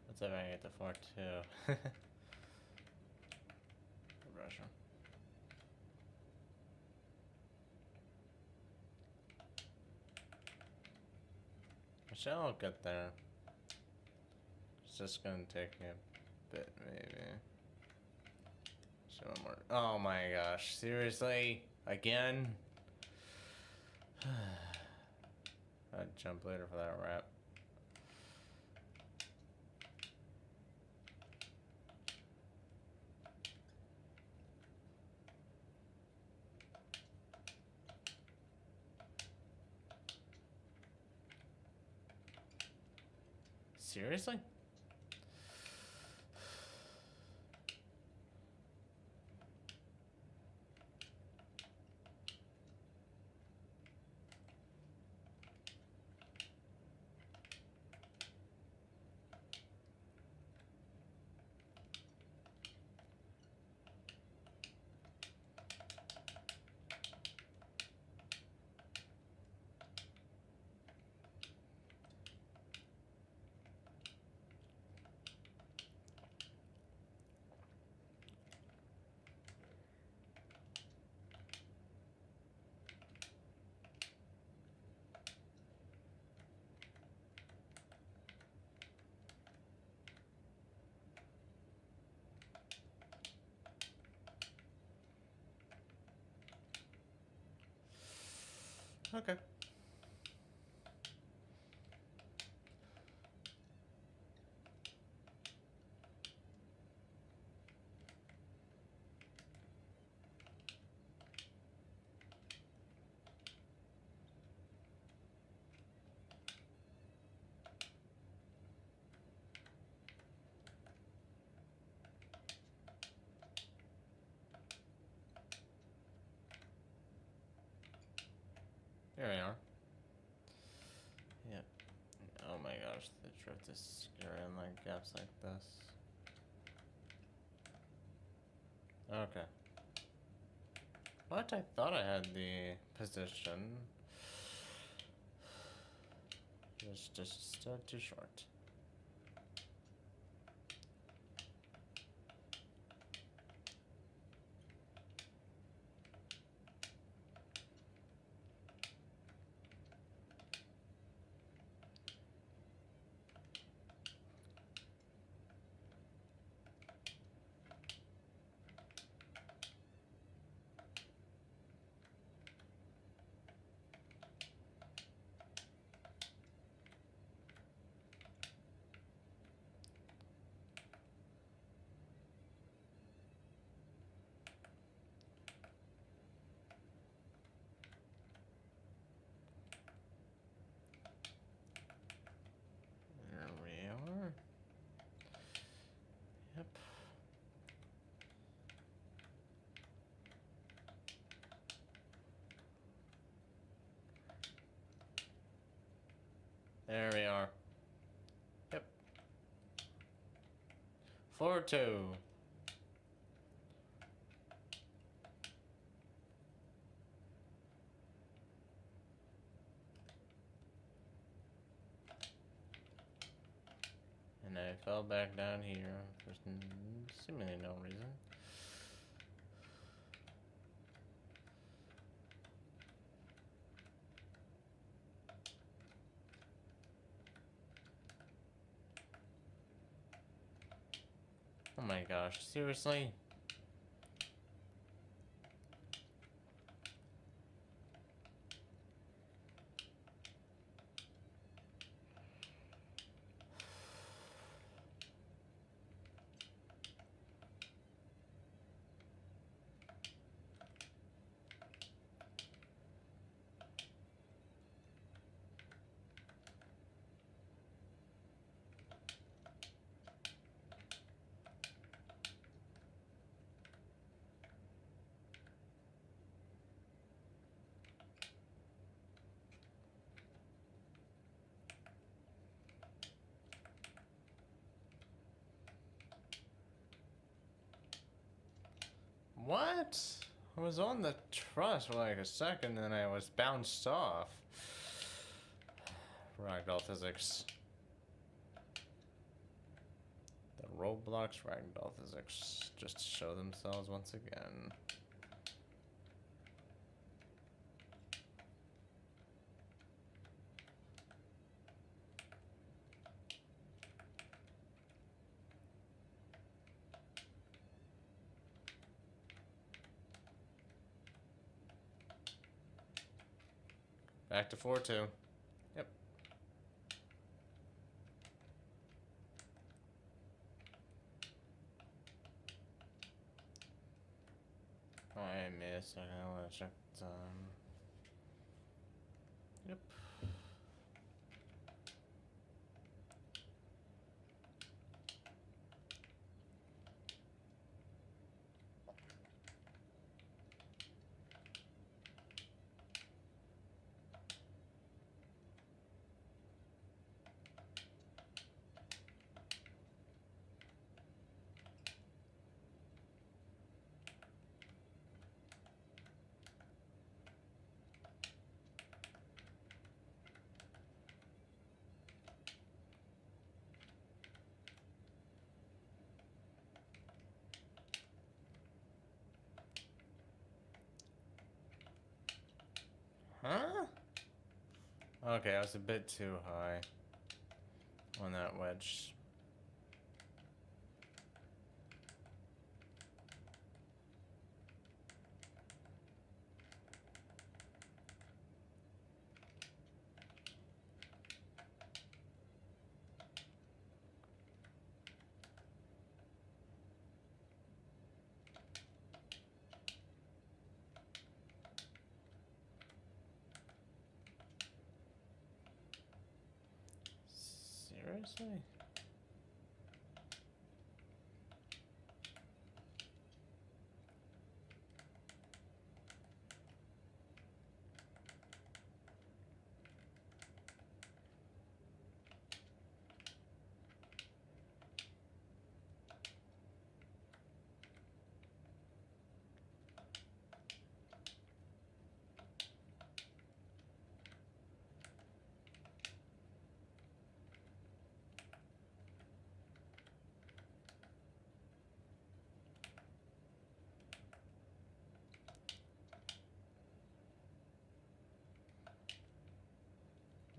Let's see if I can get the 4-2. Pressure. I shall get there. It's just gonna take me a bit, maybe. So one more. Oh my gosh! Seriously? Again? I'd jump later for that wrap. Seriously? Okay. Here we are. Yep. Oh my gosh, the drift is scary in like gaps like this. Okay. What? I thought I had the position. Just too short. There we are. Yep. There we are. Yep. 4-2. And I fell back down here for seemingly no reason. Oh my gosh, seriously? What? I was on the truss for like a second and I was bounced off. Ragdoll physics. The Roblox ragdoll physics just show themselves once again. Back to 4-2. Yep. I missed. I want to check the time. Yep. Huh? Okay, I was a bit too high on that wedge. Seriously?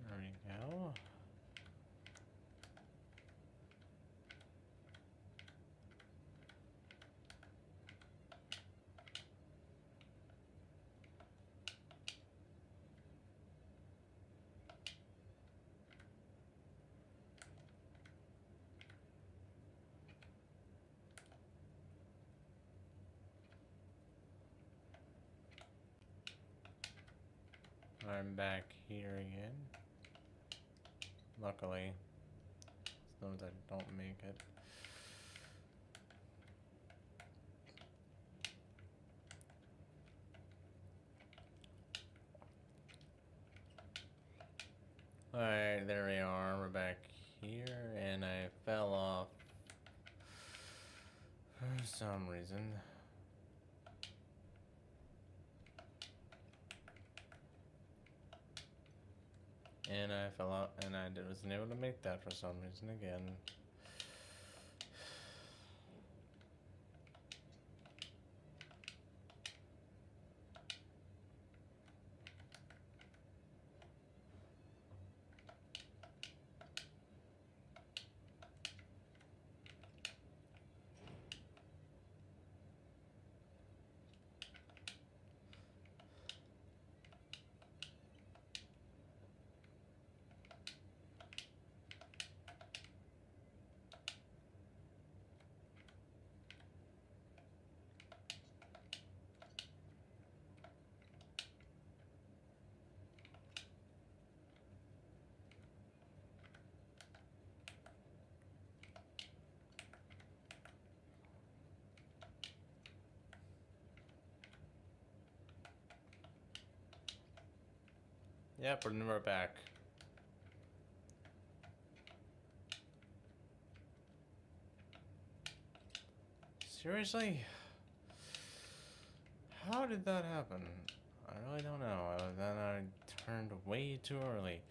There we go. I'm back here again. Luckily, as long as I don't make it. Alright, there we are. We're back here, and I fell off for some reason. And I fell out, and I wasn't able to make that for some reason again. Yep, we're back. Seriously? How did that happen? I really don't know. Then I turned way too early.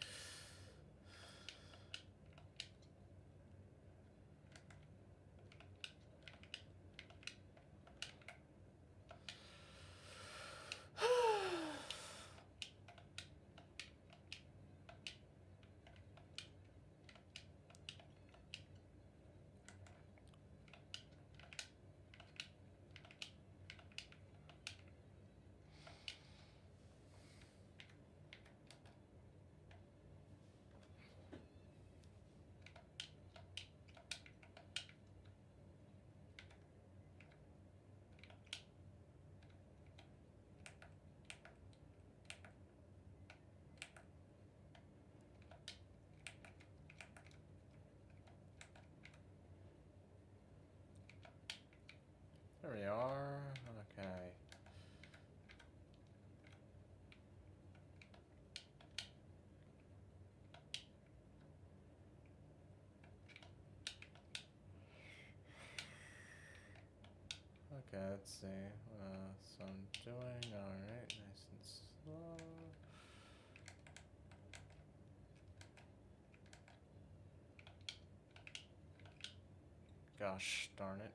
There we are. Okay. Okay, let's see. So I'm doing alright, nice and slow. Gosh darn it.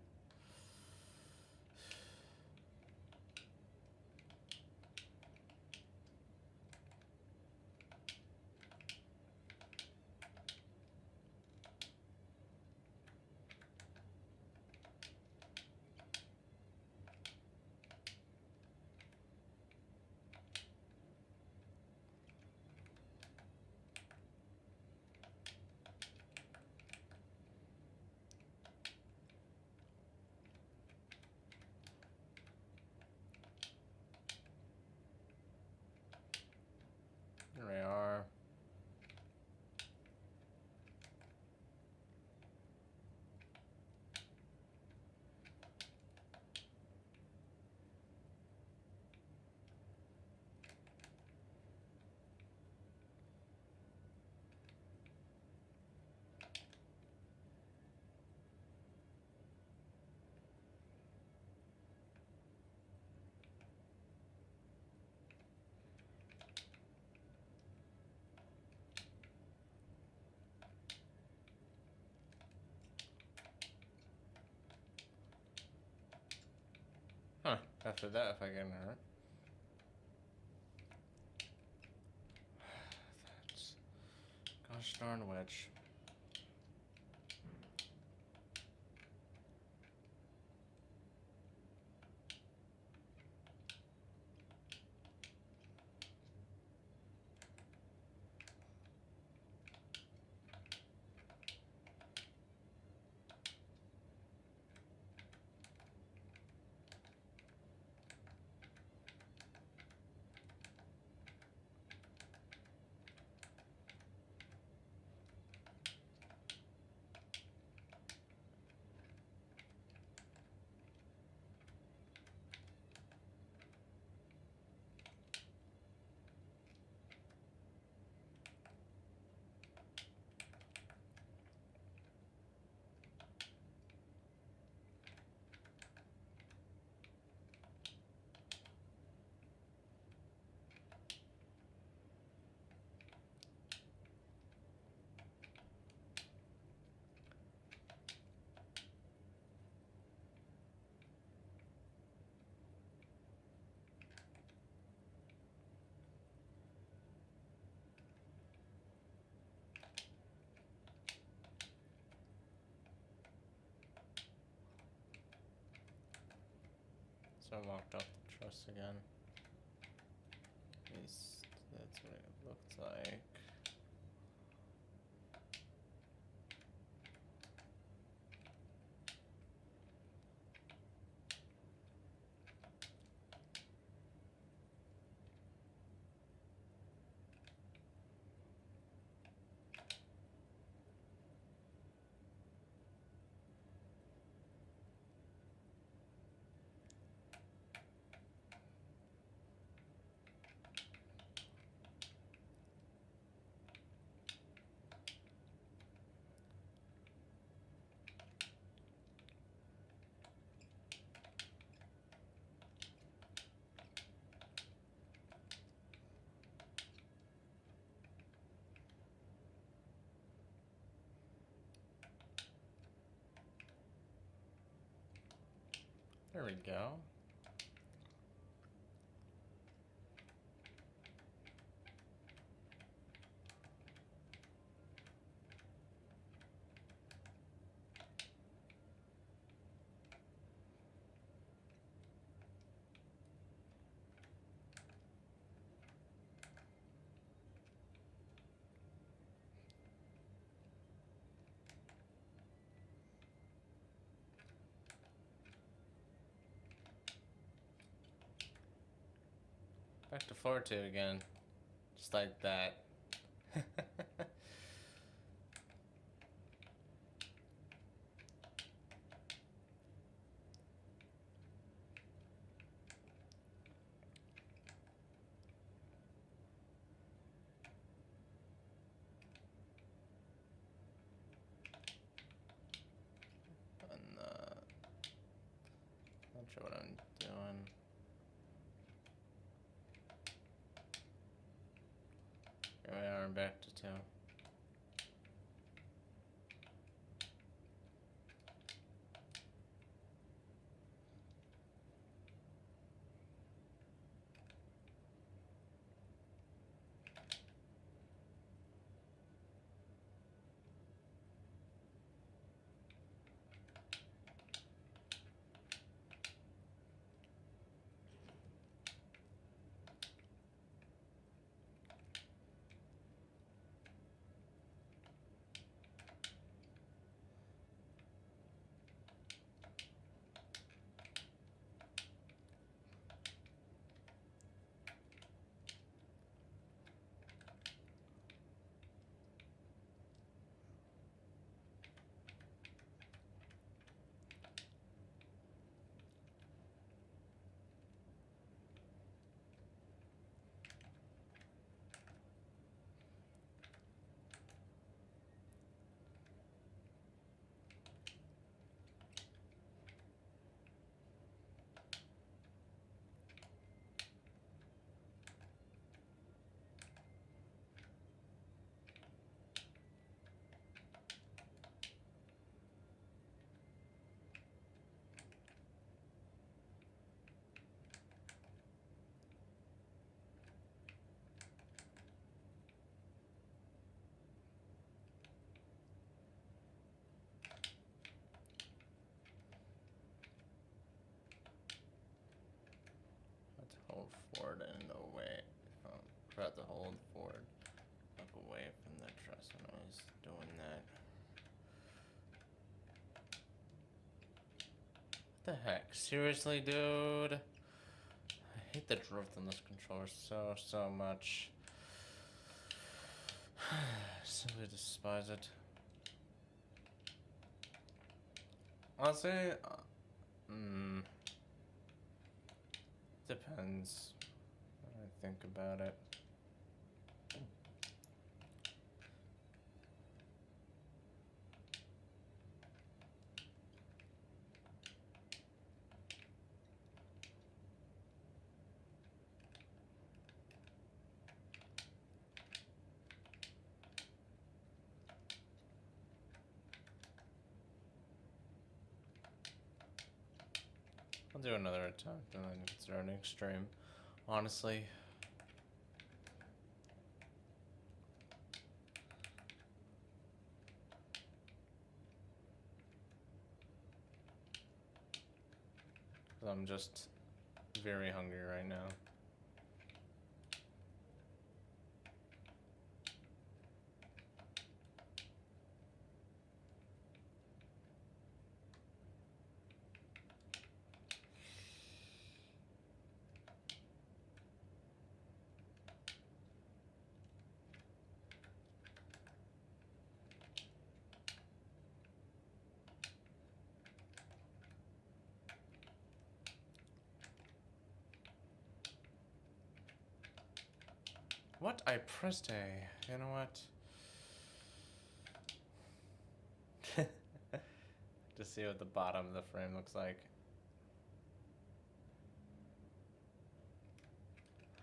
After that, if I get hurt. That's... Gosh darn witch. So I locked off the truss again. At least that's what it looked like. There we go. Back to 4-2 again. Just like that. Not sure what I'm doing. Here we are, back to 2. hold forward. Look away from the truss when I was doing that. What the heck? Seriously, dude? I hate the drift on this controller so much. Simply despise it. Honestly, depends when I think about it. I'll do another attempt and then consider an extreme. Honestly. I'm just very hungry right now. What? I pressed A. You know what? To see what the bottom of the frame looks like.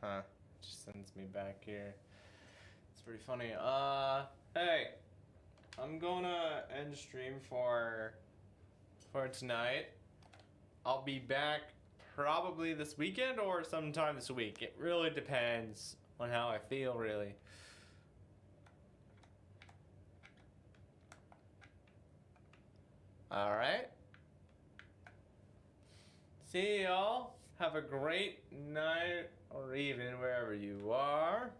Huh. Just sends me back here. It's pretty funny. Hey. I'm gonna end stream for tonight. I'll be back probably this weekend or sometime this week. It really depends on how I feel, really. Alright. See y'all. Have a great night or evening wherever you are.